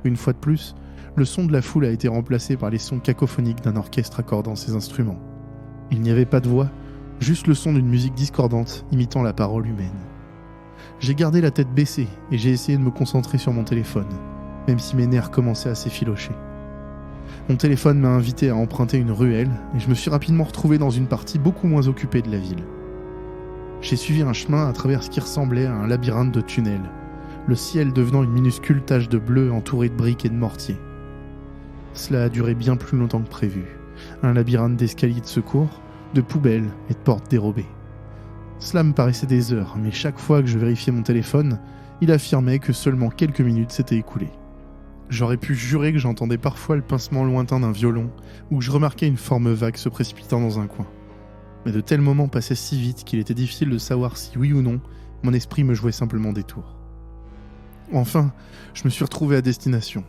Une fois de plus, le son de la foule a été remplacé par les sons cacophoniques d'un orchestre accordant ses instruments. Il n'y avait pas de voix, juste le son d'une musique discordante imitant la parole humaine. J'ai gardé la tête baissée et j'ai essayé de me concentrer sur mon téléphone, même si mes nerfs commençaient à s'effilocher. Mon téléphone m'a invité à emprunter une ruelle et je me suis rapidement retrouvé dans une partie beaucoup moins occupée de la ville. J'ai suivi un chemin à travers ce qui ressemblait à un labyrinthe de tunnels, le ciel devenant une minuscule tache de bleu entourée de briques et de mortiers. Cela a duré bien plus longtemps que prévu, un labyrinthe d'escaliers de secours, de poubelles et de portes dérobées. Cela me paraissait des heures, mais chaque fois que je vérifiais mon téléphone, il affirmait que seulement quelques minutes s'étaient écoulées. J'aurais pu jurer que j'entendais parfois le pincement lointain d'un violon, ou que je remarquais une forme vague se précipitant dans un coin. Mais de tels moments passaient si vite qu'il était difficile de savoir si, oui ou non, mon esprit me jouait simplement des tours. Enfin, je me suis retrouvé à destination.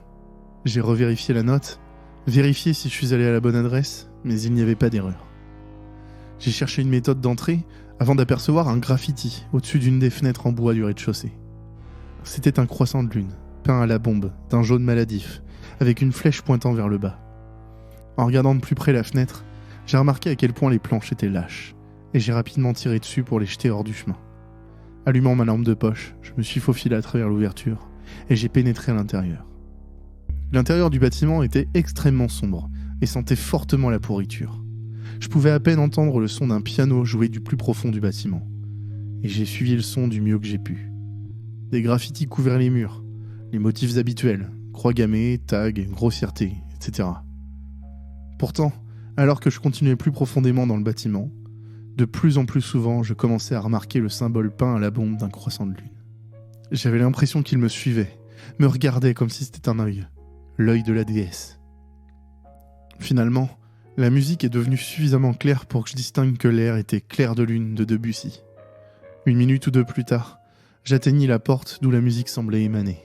J'ai revérifié la note, vérifié si je suis allé à la bonne adresse, mais il n'y avait pas d'erreur. J'ai cherché une méthode d'entrée avant d'apercevoir un graffiti au-dessus d'une des fenêtres en bois du rez-de-chaussée. C'était un croissant de lune, peint à la bombe, d'un jaune maladif, avec une flèche pointant vers le bas. En regardant de plus près la fenêtre, j'ai remarqué à quel point les planches étaient lâches, et j'ai rapidement tiré dessus pour les jeter hors du chemin. Allumant ma lampe de poche, je me suis faufilé à travers l'ouverture, et j'ai pénétré à l'intérieur. L'intérieur du bâtiment était extrêmement sombre, et sentait fortement la pourriture. Je pouvais à peine entendre le son d'un piano joué du plus profond du bâtiment, et j'ai suivi le son du mieux que j'ai pu. Des graffitis couvraient les murs, les motifs habituels, croix gammées, tags, grossièreté, etc. Pourtant, alors que je continuais plus profondément dans le bâtiment, de plus en plus souvent, je commençais à remarquer le symbole peint à la bombe d'un croissant de lune. J'avais l'impression qu'il me suivait, me regardait comme si c'était un œil, l'œil de la déesse. Finalement, la musique est devenue suffisamment claire pour que je distingue que l'air était Clair de lune de Debussy. Une minute ou deux plus tard, j'atteignis la porte d'où la musique semblait émaner.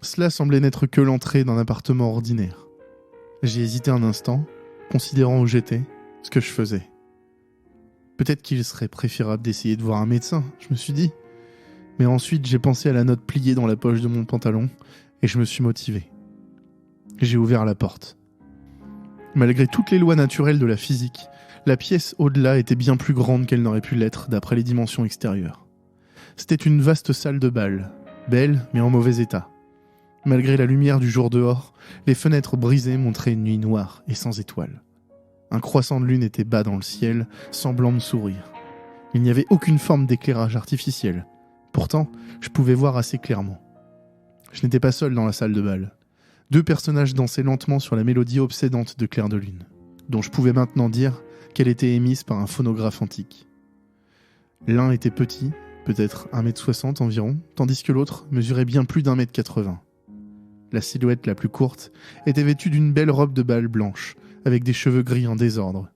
Cela semblait n'être que l'entrée d'un appartement ordinaire. J'ai hésité un instant, considérant où j'étais, ce que je faisais. Peut-être qu'il serait préférable d'essayer de voir un médecin, je me suis dit. Mais ensuite, j'ai pensé à la note pliée dans la poche de mon pantalon et je me suis motivé. J'ai ouvert la porte. Malgré toutes les lois naturelles de la physique, la pièce au-delà était bien plus grande qu'elle n'aurait pu l'être d'après les dimensions extérieures. C'était une vaste salle de bal, belle mais en mauvais état. Malgré la lumière du jour dehors, les fenêtres brisées montraient une nuit noire et sans étoiles. Un croissant de lune était bas dans le ciel, semblant me sourire. Il n'y avait aucune forme d'éclairage artificiel. Pourtant, je pouvais voir assez clairement. Je n'étais pas seul dans la salle de bal. 2 personnages dansaient lentement sur la mélodie obsédante de Clair de Lune, dont je pouvais maintenant dire qu'elle était émise par un phonographe antique. L'un était petit, peut-être 1m60 environ, tandis que l'autre mesurait bien plus d'1m80. La silhouette la plus courte était vêtue d'une belle robe de bal blanche, avec des cheveux gris en désordre,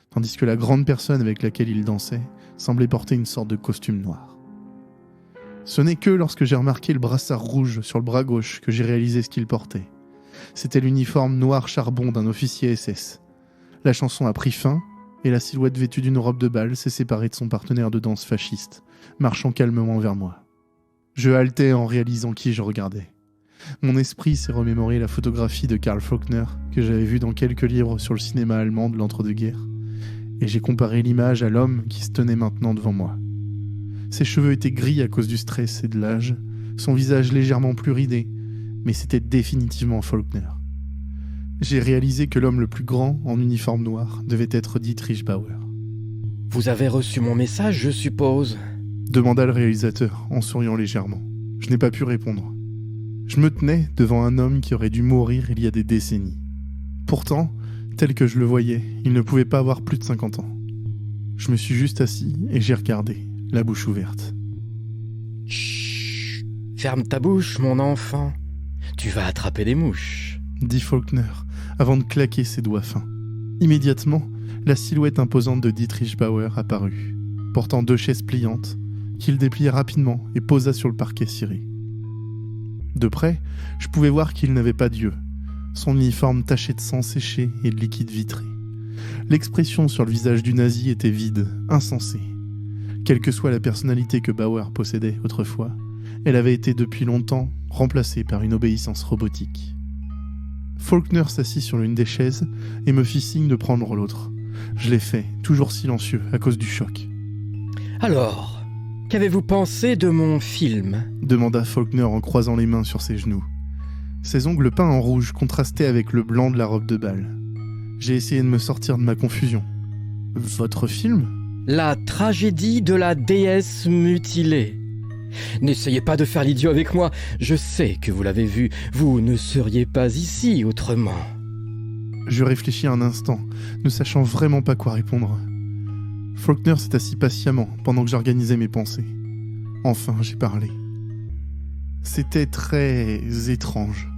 tandis que la grande personne avec laquelle il dansait semblait porter une sorte de costume noir. Ce n'est que lorsque j'ai remarqué le brassard rouge sur le bras gauche que j'ai réalisé ce qu'il portait. C'était l'uniforme noir charbon d'un officier SS. La chanson a pris fin, et la silhouette vêtue d'une robe de bal s'est séparée de son partenaire de danse fasciste, marchant calmement vers moi. Je haletais en réalisant qui je regardais. Mon esprit s'est remémoré la photographie de Karl Faulkner que j'avais vue dans quelques livres sur le cinéma allemand de l'entre-deux-guerres, et j'ai comparé l'image à l'homme qui se tenait maintenant devant moi. Ses cheveux étaient gris à cause du stress et de l'âge, son visage légèrement plus ridé, mais c'était définitivement Faulkner. J'ai réalisé que l'homme le plus grand en uniforme noir devait être Dietrich Bauer. « Vous avez reçu mon message, je suppose ?» demanda le réalisateur en souriant légèrement. Je n'ai pas pu répondre. Je me tenais devant un homme qui aurait dû mourir il y a des décennies. Pourtant, tel que je le voyais, il ne pouvait pas avoir plus de 50 ans. Je me suis juste assis et j'ai regardé, la bouche ouverte. « Chut, ferme ta bouche, mon enfant. Tu vas attraper des mouches. » dit Faulkner, avant de claquer ses doigts fins. Immédiatement, la silhouette imposante de Dietrich Bauer apparut, portant 2 chaises pliantes, qu'il déplia rapidement et posa sur le parquet ciré. De près, je pouvais voir qu'il n'avait pas d'yeux, son uniforme taché de sang séché et de liquide vitré. L'expression sur le visage du nazi était vide, insensée. Quelle que soit la personnalité que Bauer possédait autrefois, elle avait été depuis longtemps remplacée par une obéissance robotique. Faulkner s'assit sur l'une des chaises et me fit signe de prendre l'autre. Je l'ai fait, toujours silencieux à cause du choc. « Alors, qu'avez-vous pensé de mon film ?» demanda Faulkner en croisant les mains sur ses genoux. Ses ongles peints en rouge contrastaient avec le blanc de la robe de bal. J'ai essayé de me sortir de ma confusion. « Votre film ?» « La tragédie de la déesse mutilée. N'essayez pas de faire l'idiot avec moi, je sais que vous l'avez vu, vous ne seriez pas ici autrement. » Je réfléchis un instant, ne sachant vraiment pas quoi répondre. Faulkner s'est assis patiemment pendant que j'organisais mes pensées. Enfin, j'ai parlé. C'était très étrange.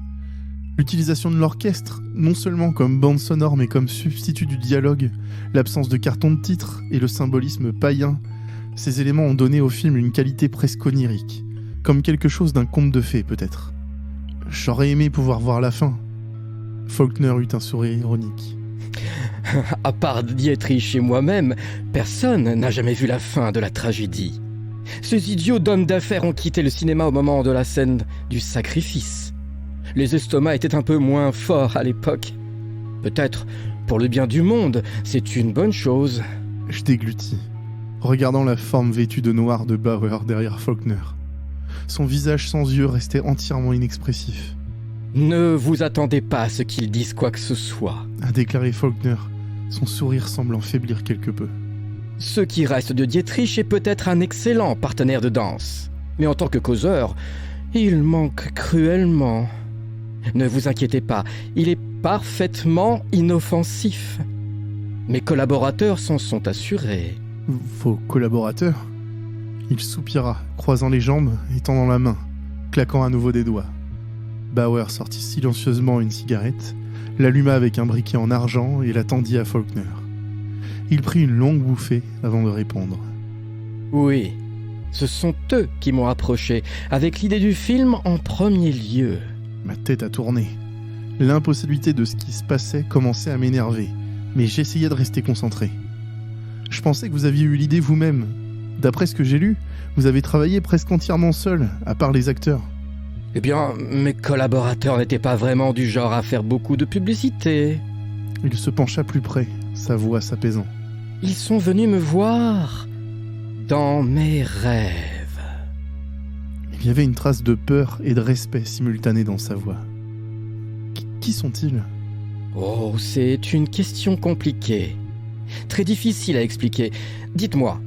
L'utilisation de l'orchestre, non seulement comme bande sonore mais comme substitut du dialogue, l'absence de carton de titre et le symbolisme païen, ces éléments ont donné au film une qualité presque onirique, comme quelque chose d'un conte de fées peut-être. J'aurais aimé pouvoir voir la fin. Faulkner eut un sourire ironique. À part Dietrich et moi-même, personne n'a jamais vu la fin de la tragédie. Ces idiots d'hommes d'affaires ont quitté le cinéma au moment de la scène du sacrifice. Les estomacs étaient un peu moins forts à l'époque. Peut-être, pour le bien du monde, c'est une bonne chose. Je déglutis, regardant la forme vêtue de noir de Bauer derrière Faulkner. Son visage sans yeux restait entièrement inexpressif. « Ne vous attendez pas à ce qu'ils disent quoi que ce soit. » a déclaré Faulkner, son sourire semblant faiblir quelque peu. « Ce qui reste de Dietrich est peut-être un excellent partenaire de danse. Mais en tant que causeur, il manque cruellement. Ne vous inquiétez pas, il est parfaitement inoffensif. Mes collaborateurs s'en sont assurés. » Vos collaborateurs ? Il soupira, croisant les jambes et tendant la main, claquant à nouveau des doigts. Bauer sortit silencieusement une cigarette, l'alluma avec un briquet en argent et la tendit à Faulkner. Il prit une longue bouffée avant de répondre. « Oui, ce sont eux qui m'ont approché, avec l'idée du film en premier lieu. » Ma tête a tourné. L'impossibilité de ce qui se passait commençait à m'énerver, mais j'essayais de rester concentré. Je pensais que vous aviez eu l'idée vous-même. D'après ce que j'ai lu, vous avez travaillé presque entièrement seul, à part les acteurs. Eh bien, mes collaborateurs n'étaient pas vraiment du genre à faire beaucoup de publicité. Il se pencha plus près, sa voix s'apaisant. Ils sont venus me voir dans mes rêves. Il y avait une trace de peur et de respect simultanée dans sa voix. Qui sont-ils ? Oh, c'est une question compliquée. Très difficile à expliquer. Dites-moi,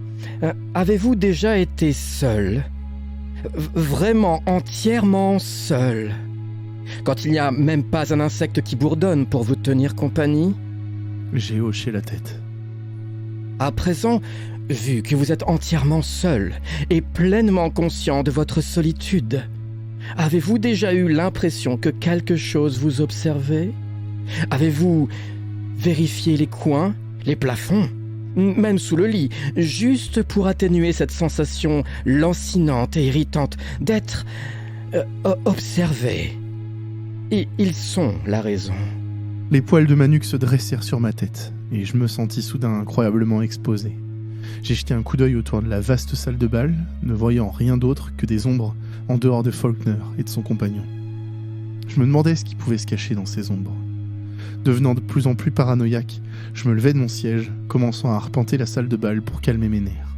avez-vous déjà été seul ? Vraiment entièrement seul ? Quand il n'y a même pas un insecte qui bourdonne pour vous tenir compagnie? J'ai hoché la tête. À présent, vu que vous êtes entièrement seul et pleinement conscient de votre solitude, avez-vous déjà eu l'impression que quelque chose vous observait? Avez-vous vérifié les coins, les plafonds, même sous le lit, juste pour atténuer cette sensation lancinante et irritante d'être observé? Et ils sont la raison. Les poils de ma nuque se dressèrent sur ma tête, et je me sentis soudain incroyablement exposé. J'ai jeté un coup d'œil autour de la vaste salle de bal, ne voyant rien d'autre que des ombres en dehors de Faulkner et de son compagnon. Je me demandais ce qui pouvait se cacher dans ces ombres. Devenant de plus en plus paranoïaque, je me levai de mon siège, commençant à arpenter la salle de bal pour calmer mes nerfs.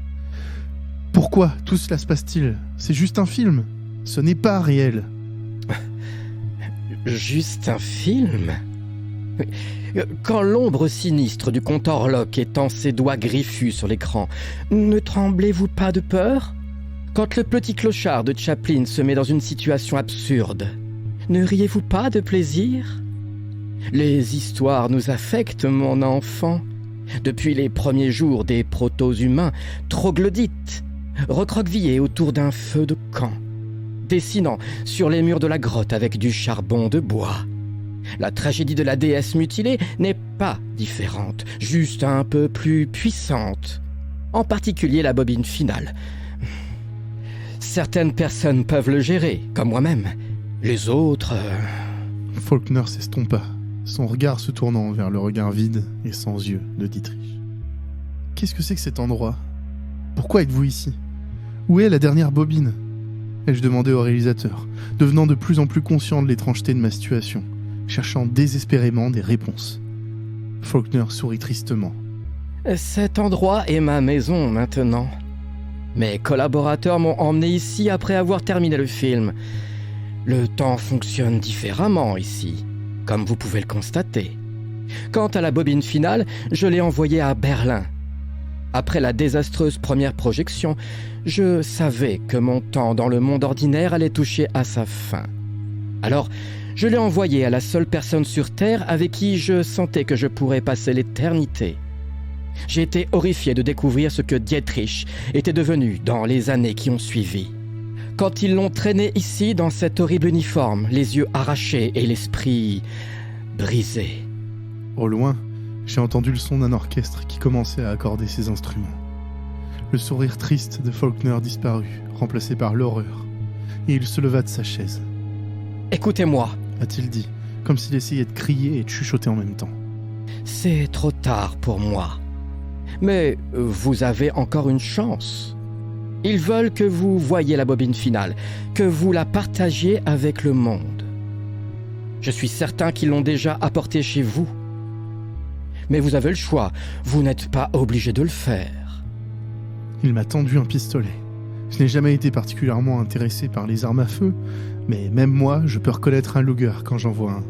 Pourquoi tout cela se passe-t-il? C'est juste un film. Ce n'est pas réel. Juste un film? Quand l'ombre sinistre du comte Orlok étend ses doigts griffus sur l'écran, ne tremblez-vous pas de peur? Quand le petit clochard de Chaplin se met dans une situation absurde, ne riez-vous pas de plaisir? Les histoires nous affectent, mon enfant. Depuis les premiers jours des proto-humains, troglodytes, recroquevillés autour d'un feu de camp, dessinant sur les murs de la grotte avec du charbon de bois. La tragédie de la déesse mutilée n'est pas différente, juste un peu plus puissante. En particulier la bobine finale. Certaines personnes peuvent le gérer, comme moi-même. Les autres... Faulkner s'estompa, son regard se tournant vers le regard vide et sans yeux de Dietrich. Qu'est-ce que c'est que cet endroit? Pourquoi êtes-vous ici? Où est la dernière bobine? Ai-je demandé au réalisateur, devenant de plus en plus conscient de l'étrangeté de ma situation, cherchant désespérément des réponses. Faulkner sourit tristement. Cet endroit est ma maison maintenant. Mes collaborateurs m'ont emmené ici après avoir terminé le film. Le temps fonctionne différemment ici, comme vous pouvez le constater. Quant à la bobine finale, je l'ai envoyée à Berlin. Après la désastreuse première projection, je savais que mon temps dans le monde ordinaire allait toucher à sa fin. Alors, je l'ai envoyée à la seule personne sur Terre avec qui je sentais que je pourrais passer l'éternité. J'ai été horrifié de découvrir ce que Dietrich était devenu dans les années qui ont suivi. Quand ils l'ont traîné ici dans cet horrible uniforme, les yeux arrachés et l'esprit brisé. Au loin, j'ai entendu le son d'un orchestre qui commençait à accorder ses instruments. Le sourire triste de Faulkner disparut, remplacé par l'horreur, et il se leva de sa chaise. « Écoutez-moi » a-t-il dit, comme s'il essayait de crier et de chuchoter en même temps. « C'est trop tard pour moi. Mais vous avez encore une chance. Ils veulent que vous voyiez la bobine finale, que vous la partagiez avec le monde. Je suis certain qu'ils l'ont déjà apportée chez vous. Mais vous avez le choix, vous n'êtes pas obligé de le faire. » Il m'a tendu un pistolet. Je n'ai jamais été particulièrement intéressé par les armes à feu, mais même moi, je peux reconnaître un Luger quand j'en vois un.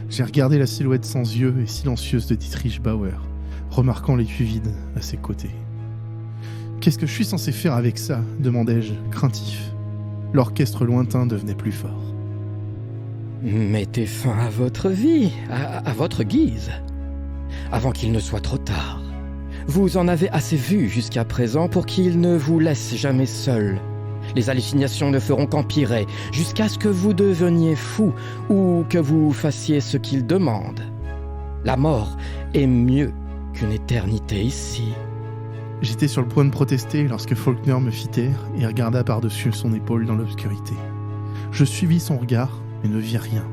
J'ai regardé la silhouette sans yeux et silencieuse de Dietrich Bauer, remarquant l'étui vide à ses côtés. « Qu'est-ce que je suis censé faire avec ça ?» demandai-je, craintif. L'orchestre lointain devenait plus fort. « Mettez fin à votre vie, à votre guise, avant qu'il ne soit trop tard. Vous en avez assez vu jusqu'à présent pour qu'il ne vous laisse jamais seul. Les hallucinations ne feront qu'empirer jusqu'à ce que vous deveniez fou ou que vous fassiez ce qu'il demande. La mort est mieux qu'une éternité ici. » J'étais sur le point de protester lorsque Faulkner me fit taire et regarda par-dessus son épaule dans l'obscurité. Je suivis son regard, mais ne vis rien.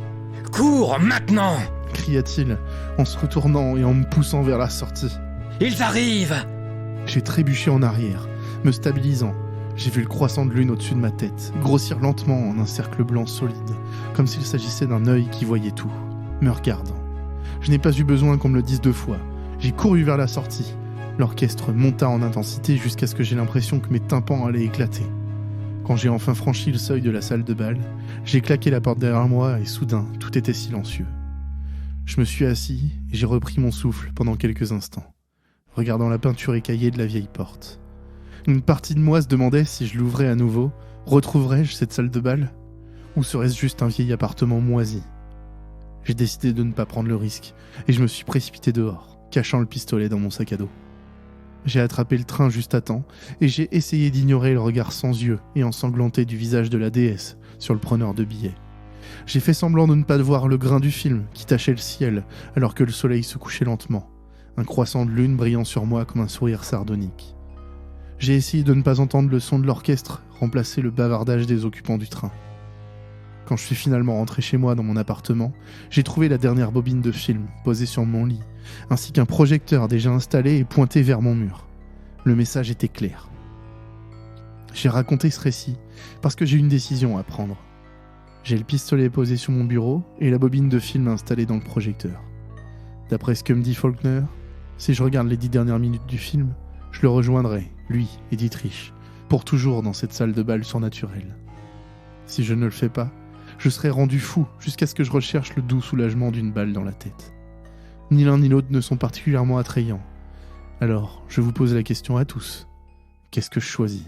« Cours, maintenant !» cria-t-il, en se retournant et en me poussant vers la sortie. « Ils arrivent !» J'ai trébuché en arrière, me stabilisant. J'ai vu le croissant de lune au-dessus de ma tête, grossir lentement en un cercle blanc solide, comme s'il s'agissait d'un œil qui voyait tout, me regardant. Je n'ai pas eu besoin qu'on me le dise 2 fois. J'ai couru vers la sortie. L'orchestre monta en intensité jusqu'à ce que j'ai l'impression que mes tympans allaient éclater. Quand j'ai enfin franchi le seuil de la salle de bal, j'ai claqué la porte derrière moi et soudain, tout était silencieux. Je me suis assis et j'ai repris mon souffle pendant quelques instants, regardant la peinture écaillée de la vieille porte. Une partie de moi se demandait si je l'ouvrais à nouveau, retrouverais-je cette salle de bal? Ou serait-ce juste un vieil appartement moisi? J'ai décidé de ne pas prendre le risque et je me suis précipité dehors, cachant le pistolet dans mon sac à dos. J'ai attrapé le train juste à temps et j'ai essayé d'ignorer le regard sans yeux et ensanglanté du visage de la déesse sur le preneur de billets. J'ai fait semblant de ne pas voir le grain du film qui tachait le ciel alors que le soleil se couchait lentement, un croissant de lune brillant sur moi comme un sourire sardonique. J'ai essayé de ne pas entendre le son de l'orchestre remplacer le bavardage des occupants du train. Quand je suis finalement rentré chez moi dans mon appartement, j'ai trouvé la dernière bobine de film posée sur mon lit, ainsi qu'un projecteur déjà installé et pointé vers mon mur. Le message était clair. J'ai raconté ce récit parce que j'ai une décision à prendre. J'ai le pistolet posé sur mon bureau et la bobine de film installée dans le projecteur. D'après ce que me dit Faulkner, si je regarde les 10 dernières minutes du film, je le rejoindrai, lui et Dietrich, pour toujours dans cette salle de bal surnaturelle. Si je ne le fais pas, je serai rendu fou jusqu'à ce que je recherche le doux soulagement d'une balle dans la tête. Ni l'un ni l'autre ne sont particulièrement attrayants. Alors, je vous pose la question à tous. Qu'est-ce que je choisis ?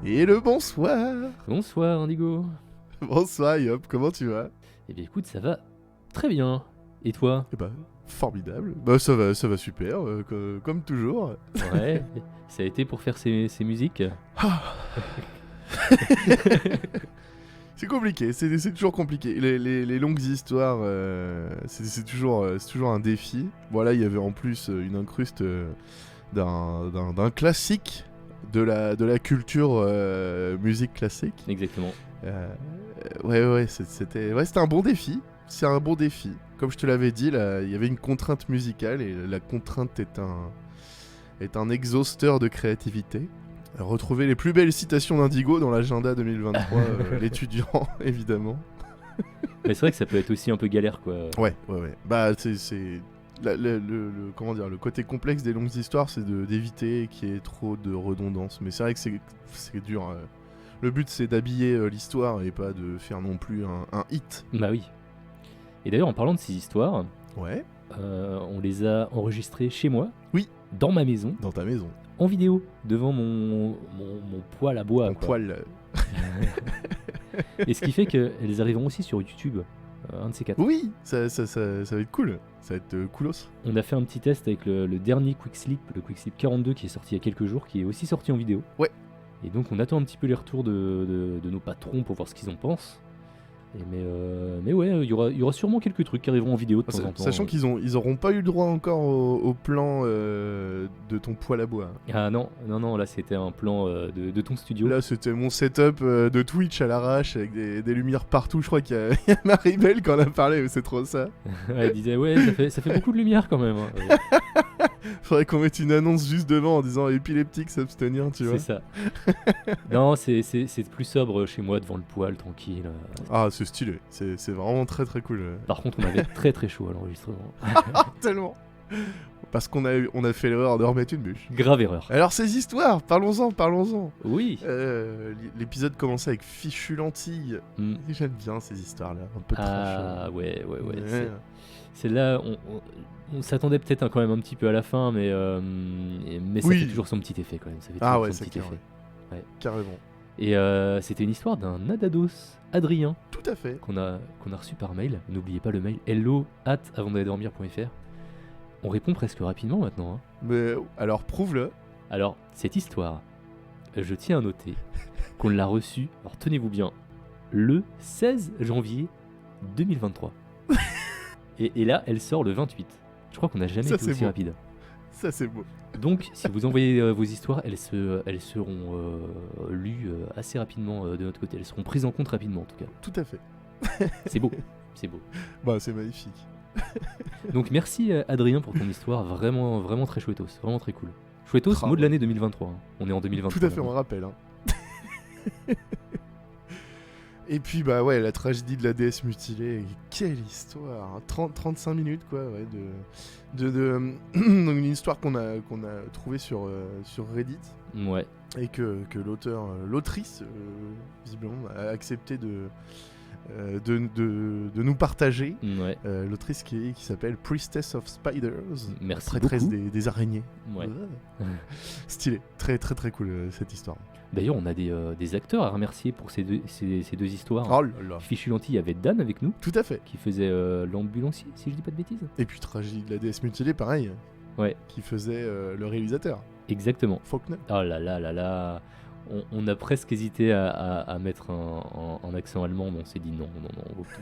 Et le bonsoir. Bonsoir Indigo. Bonsoir Yop, comment tu vas ? Eh bien écoute, ça va très bien. Et toi ? Eh ben, formidable. Bah ça va super, comme toujours. Ouais, ça a été pour faire ces musiques. C'est compliqué, c'est toujours compliqué. Les longues histoires, c'est toujours un défi. Voilà, il y avait en plus une incruste d'un classique de la culture musique classique. Exactement. C'était un bon défi. C'est un bon défi. Comme je te l'avais dit, là, il y avait une contrainte musicale et la contrainte est un exhausteur de créativité. Retrouvez les plus belles citations d'Indigo dans l'agenda 2023, l'étudiant évidemment. Mais c'est vrai que ça peut être aussi un peu galère quoi. Ouais. Bah c'est comment dire, le côté complexe des longues histoires, c'est d'éviter qu'il y ait trop de redondance. Mais c'est vrai que c'est dur. Le but c'est d'habiller l'histoire et pas de faire non plus un hit. Bah oui. Et d'ailleurs en parlant de ces histoires, Ouais. on les a enregistrées chez moi. Oui. Dans ma maison. Dans ta maison. En vidéo, devant mon poêle à bois. Ton quoi. poil. Et ce qui fait qu'elles arriveront aussi sur YouTube, un de ces quatre. Oui, ça va être cool. Ça va être coolos. On a fait un petit test avec le dernier Quick Slip, le Quick Slip 42 qui est sorti il y a quelques jours, qui est aussi sorti en vidéo. Ouais. Et donc on attend un petit peu les retours de nos patrons pour voir ce qu'ils en pensent. Mais ouais, il y aura sûrement quelques trucs qui arriveront en vidéo de temps en temps. Sachant qu'ils auront pas eu le droit encore au plan de ton poêle à bois. Ah non, là c'était un plan de ton studio. Là c'était mon setup de Twitch à l'arrache avec des lumières partout. Je crois qu'il y a Marie-Belle qui en a parlé, mais c'est trop ça. Elle disait ouais, ça fait beaucoup de lumière quand même. Faudrait qu'on mette une annonce juste devant en disant épileptique s'abstenir, tu vois. C'est ça. Non, c'est plus sobre chez moi devant le poêle, tranquille. Ah, c'est stylé. C'est vraiment très très cool. Par contre, on avait très très chaud à l'enregistrement. Tellement. Parce qu'on a fait l'erreur de remettre une bûche. Grave erreur. Alors ces histoires, parlons-en. Oui. L'épisode commençait avec Fichu Lentille. J'aime bien ces histoires-là, un peu trash. Ah ouais. Celle-là, on s'attendait peut-être quand même un petit peu à la fin, mais ça Oui. fait toujours son petit effet quand même. Ça fait Ah toujours ouais, son c'est petit clair. effet. Ouais. Carrément. Et c'était une histoire d'un Adados, Adrien, Tout à fait. qu'on a reçu par mail. N'oubliez pas le mail hello@avantdalledormir.fr. On répond presque rapidement maintenant. Hein. Mais alors prouve-le. Alors, cette histoire, je tiens à noter qu'on l'a reçue, alors tenez-vous bien, le 16 janvier 2023. et là, elle sort le 28. Je crois qu'on n'a jamais Ça, été c'est aussi beau. rapide. Ça c'est beau. Donc, si vous envoyez vos histoires, elles seront lues assez rapidement de notre côté. Elles seront prises en compte rapidement, en tout cas. Tout à fait. C'est beau, c'est beau. Bah c'est magnifique. Donc, merci Adrien pour ton histoire, vraiment, vraiment très chouettos, vraiment très cool. Chouettos, Bravo. mot de l'année 2023. Hein. On est en 2023. Tout à fait, on maintenant. rappelle. Hein. Et puis bah ouais, la tragédie de la déesse mutilée, quelle histoire, hein. 35 minutes quoi, ouais, donc une histoire qu'on a trouvée sur Reddit Ouais. et que l'autrice visiblement a accepté de nous partager. Ouais. L'autrice qui s'appelle Priestess of Spiders, Merci prêtresse beaucoup. des araignées. Ouais. Stylé, très très très cool cette histoire. D'ailleurs, on a des acteurs à remercier pour ces deux histoires. Oh là là. Fichu Lentille, il y avait Dan avec nous, Tout à fait. qui faisait l'ambulancier, si je dis pas de bêtises. Et puis tragédie de la déesse mutilée, pareil. Ouais. Qui faisait le réalisateur, Exactement. Faulkner. Oh là là là là. On a presque hésité à mettre un accent allemand, mais on s'est dit non,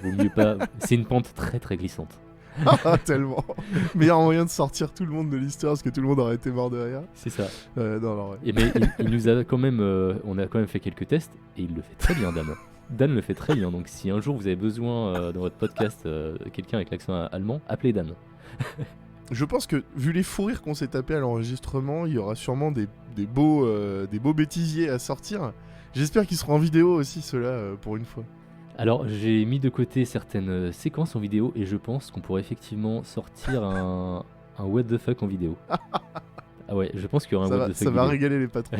vaut mieux pas. C'est une pente très très glissante. Ah, tellement. Meilleur moyen de sortir tout le monde de l'histoire parce que tout le monde aurait été mort de rire. C'est ça. Non, ouais. Et mais il nous a quand même, on a quand même fait quelques tests et il le fait très bien, Dan. Dan le fait très bien. Donc si un jour vous avez besoin dans votre podcast quelqu'un avec l'accent allemand, appelez Dan. Je pense que vu les fous rires qu'on s'est tapés à l'enregistrement, il y aura sûrement des beaux bêtisiers à sortir. J'espère qu'ils seront en vidéo aussi, ceux-là, pour une fois. Alors j'ai mis de côté certaines séquences en vidéo et je pense qu'on pourrait effectivement sortir un what the fuck en vidéo. Ah ouais, je pense qu'il y aura un what the fuck Ça va vidéo. régaler les patrons.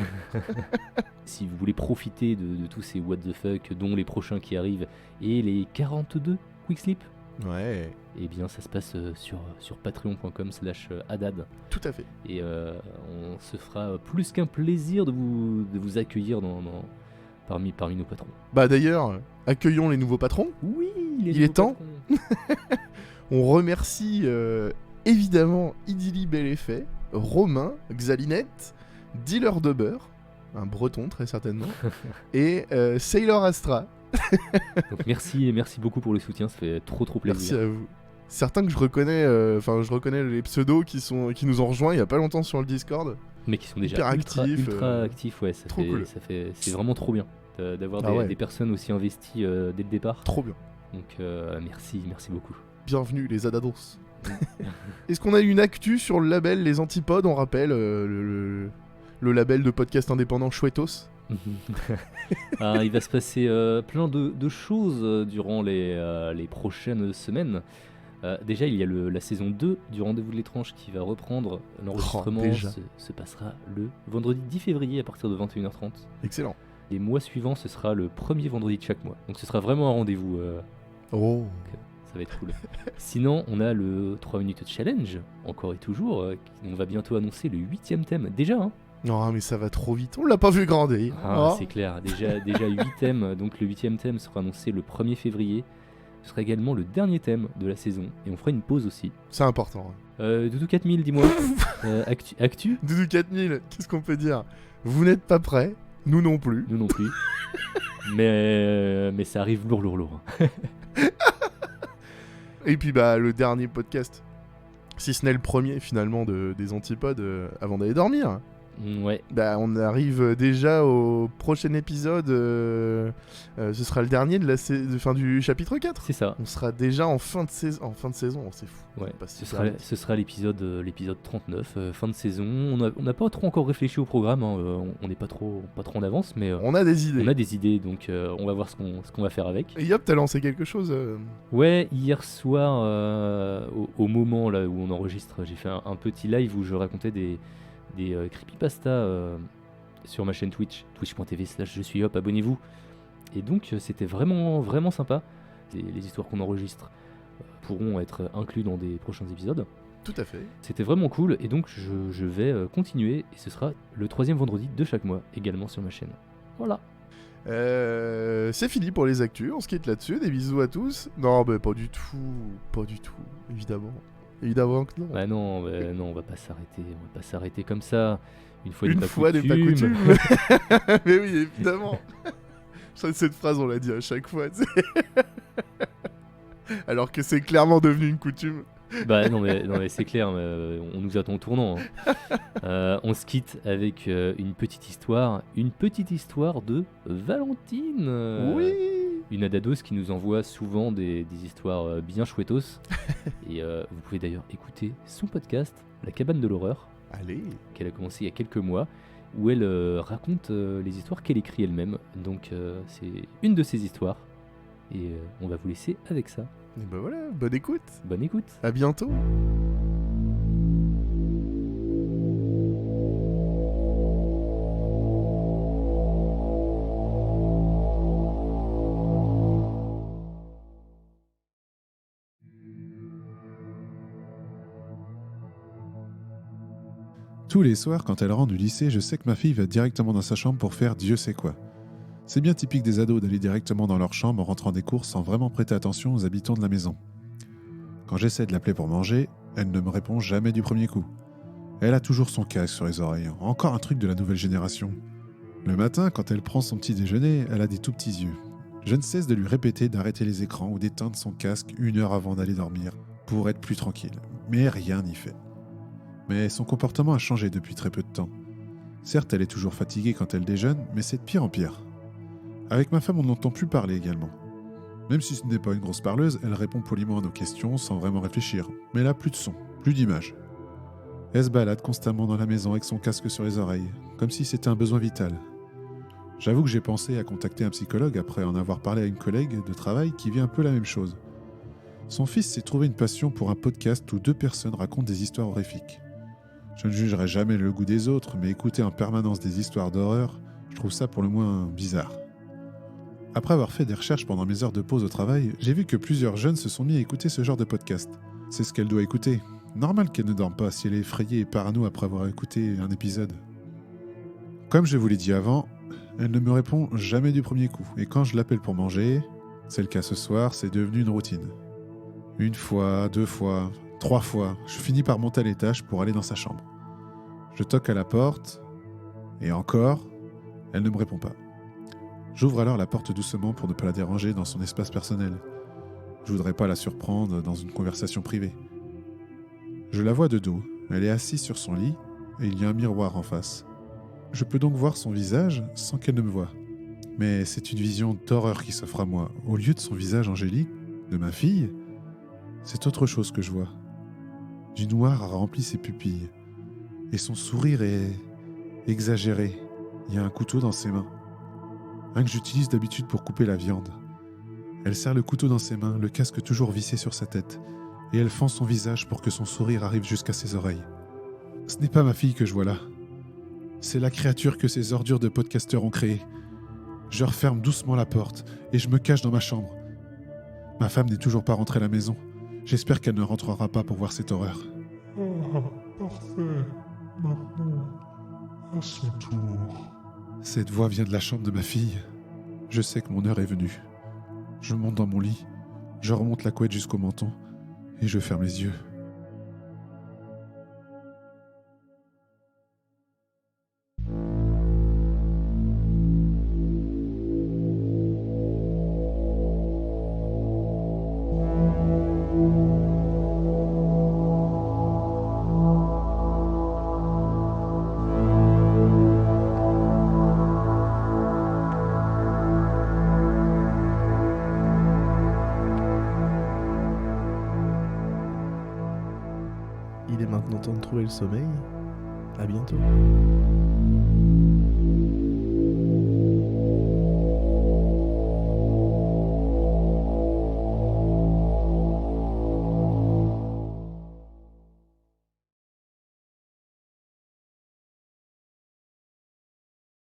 Si vous voulez profiter de tous ces what the fuck, dont les prochains qui arrivent, et les 42 quick slip, Ouais, eh bien ça se passe sur patreon.com/adad. tout à fait. Et on se fera plus qu'un plaisir de vous accueillir parmi nos patrons. Bah d'ailleurs, accueillons les nouveaux patrons. Oui, Il est temps. On remercie évidemment Idili Bel Effet, Romain, Xalinette, Dealer de beurre, un breton très certainement, et Sailor Astra. Donc merci beaucoup pour le soutien, ça fait trop Merci plaisir. à vous. Certains que je reconnais, je reconnais les pseudos qui nous ont rejoints il y a pas longtemps sur le Discord. Mais qui sont déjà Hyper ultra actifs, actifs, ouais, trop cool. c'est vraiment trop bien d'avoir des personnes aussi investies dès le départ. Trop bien. Donc merci beaucoup. Bienvenue les Adados. Est-ce qu'on a une actu sur le label Les Antipodes? On rappelle le label de podcast indépendant Chouettos. Il va se passer plein de choses durant les prochaines semaines. Déjà, il y a la saison 2 du Rendez-vous de l'étrange qui va reprendre. L'enregistrement déjà. se passera le vendredi 10 février à partir de 21h30. Excellent. Les mois suivants, ce sera le premier vendredi de chaque mois. Donc ce sera vraiment un rendez-vous. Oh. Ça va être cool. Sinon, on a le 3 minutes challenge, encore et toujours. On va bientôt annoncer le 8ème thème. Déjà, hein. Non, mais ça va trop vite. On l'a pas vu grandir. Oh. C'est clair. Déjà 8 thèmes. Donc le 8ème thème sera annoncé le 1er février. Ce sera également le dernier thème de la saison. Et on fera une pause aussi. C'est important. Doudou 4000, dis-moi. Actu Doudou 4000, qu'est-ce qu'on peut dire? Vous n'êtes pas prêts, nous non plus. Nous non plus. mais ça arrive lourd. Et puis bah le dernier podcast, si ce n'est le premier finalement des Antipodes avant d'aller dormir. Ouais. Bah on arrive déjà au prochain épisode, ce sera le dernier du chapitre 4. C'est ça. On sera déjà en fin de saison, c'est fou. Ouais. Bah, Ce sera l'épisode 39, fin de saison. On n'a pas trop encore réfléchi au programme, hein. On n'est pas trop en avance, mais On a des idées. on a des idées, donc on va voir ce qu'on va faire avec. Et Yop, t'as lancé quelque chose Ouais, hier soir, au moment là où on enregistre, j'ai fait un petit live où je racontais des creepypastas sur ma chaîne Twitch, twitch.tv/je suis Hop, abonnez-vous. Et donc c'était vraiment sympa. Les histoires qu'on enregistre pourront être inclus dans des prochains épisodes. Tout à fait. C'était vraiment cool et donc je vais continuer et ce sera le 3e vendredi de chaque mois également sur ma chaîne. Voilà. C'est fini pour les actus, on se quitte là-dessus, des bisous à tous. Non, bah pas du tout, évidemment. Évidemment que non. Bah non, on va pas s'arrêter comme ça. Une fois Une n'est fois pas n'est pas coutume. coutume. Mais oui, évidemment. Cette phrase, on l'a dit à chaque fois, tu sais. Alors que c'est clairement devenu une coutume. Bah non mais c'est clair, on nous attend au tournant. Hein. On se quitte avec une petite histoire de Valentine. Oui. Une adados qui nous envoie souvent des histoires bien chouettos. Et vous pouvez d'ailleurs écouter son podcast, La Cabane de l'Horreur, Allez. qu'elle a commencé il y a quelques mois, où elle raconte les histoires qu'elle écrit elle-même. Donc c'est une de ses histoires Et on va vous laisser avec ça. Et ben voilà, bonne écoute. Bonne écoute. À bientôt. Tous les soirs, quand elle rentre du lycée, je sais que ma fille va directement dans sa chambre pour faire Dieu sait quoi. C'est bien typique des ados d'aller directement dans leur chambre en rentrant des cours sans vraiment prêter attention aux habitants de la maison. Quand j'essaie de l'appeler pour manger, elle ne me répond jamais du premier coup. Elle a toujours son casque sur les oreilles, encore un truc de la nouvelle génération. Le matin, quand elle prend son petit déjeuner, elle a des tout petits yeux. Je ne cesse de lui répéter d'arrêter les écrans ou d'éteindre son casque 1 heure avant d'aller dormir, pour être plus tranquille. Mais rien n'y fait. Mais son comportement a changé depuis très peu de temps. Certes, elle est toujours fatiguée quand elle déjeune, mais c'est de pire en pire. Avec ma femme, on n'entend plus parler également. Même si ce n'est pas une grosse parleuse, elle répond poliment à nos questions sans vraiment réfléchir. Mais elle a plus de son, plus d'image. Elle se balade constamment dans la maison avec son casque sur les oreilles, comme si c'était un besoin vital. J'avoue que j'ai pensé à contacter un psychologue après en avoir parlé à une collègue de travail qui vit un peu la même chose. Son fils s'est trouvé une passion pour un podcast où 2 personnes racontent des histoires horrifiques. Je ne jugerai jamais le goût des autres, mais écouter en permanence des histoires d'horreur, je trouve ça pour le moins bizarre. Après avoir fait des recherches pendant mes heures de pause au travail, j'ai vu que plusieurs jeunes se sont mis à écouter ce genre de podcast. C'est ce qu'elle doit écouter. Normal qu'elle ne dorme pas si elle est effrayée et parano après avoir écouté un épisode. Comme je vous l'ai dit avant, elle ne me répond jamais du premier coup, et quand je l'appelle pour manger, c'est le cas ce soir, c'est devenu une routine. 1 fois, 2 fois, 3 fois, je finis par monter à l'étage pour aller dans sa chambre. Je toque à la porte, et encore, elle ne me répond pas. J'ouvre alors la porte doucement pour ne pas la déranger dans son espace personnel. Je voudrais pas la surprendre dans une conversation privée. Je la vois de dos, elle est assise sur son lit, et il y a un miroir en face. Je peux donc voir son visage sans qu'elle ne me voie. Mais c'est une vision d'horreur qui s'offre à moi. Au lieu de son visage angélique, de ma fille, c'est autre chose que je vois. Du noir a rempli ses pupilles. Et son sourire est exagéré. Il y a un couteau dans ses mains. Un que j'utilise d'habitude pour couper la viande. Elle serre le couteau dans ses mains, le casque toujours vissé sur sa tête. Et elle fend son visage pour que son sourire arrive jusqu'à ses oreilles. Ce n'est pas ma fille que je vois là. C'est la créature que ces ordures de podcasteurs ont créée. Je referme doucement la porte et je me cache dans ma chambre. Ma femme n'est toujours pas rentrée à la maison. J'espère qu'elle ne rentrera pas pour voir cette horreur. Ah, parfait. Maintenant, à son tour. Cette voix vient de la chambre de ma fille. Je sais que mon heure est venue. Je monte dans mon lit, je remonte la couette jusqu'au menton et je ferme les yeux. Il est maintenant temps de trouver le sommeil. À bientôt.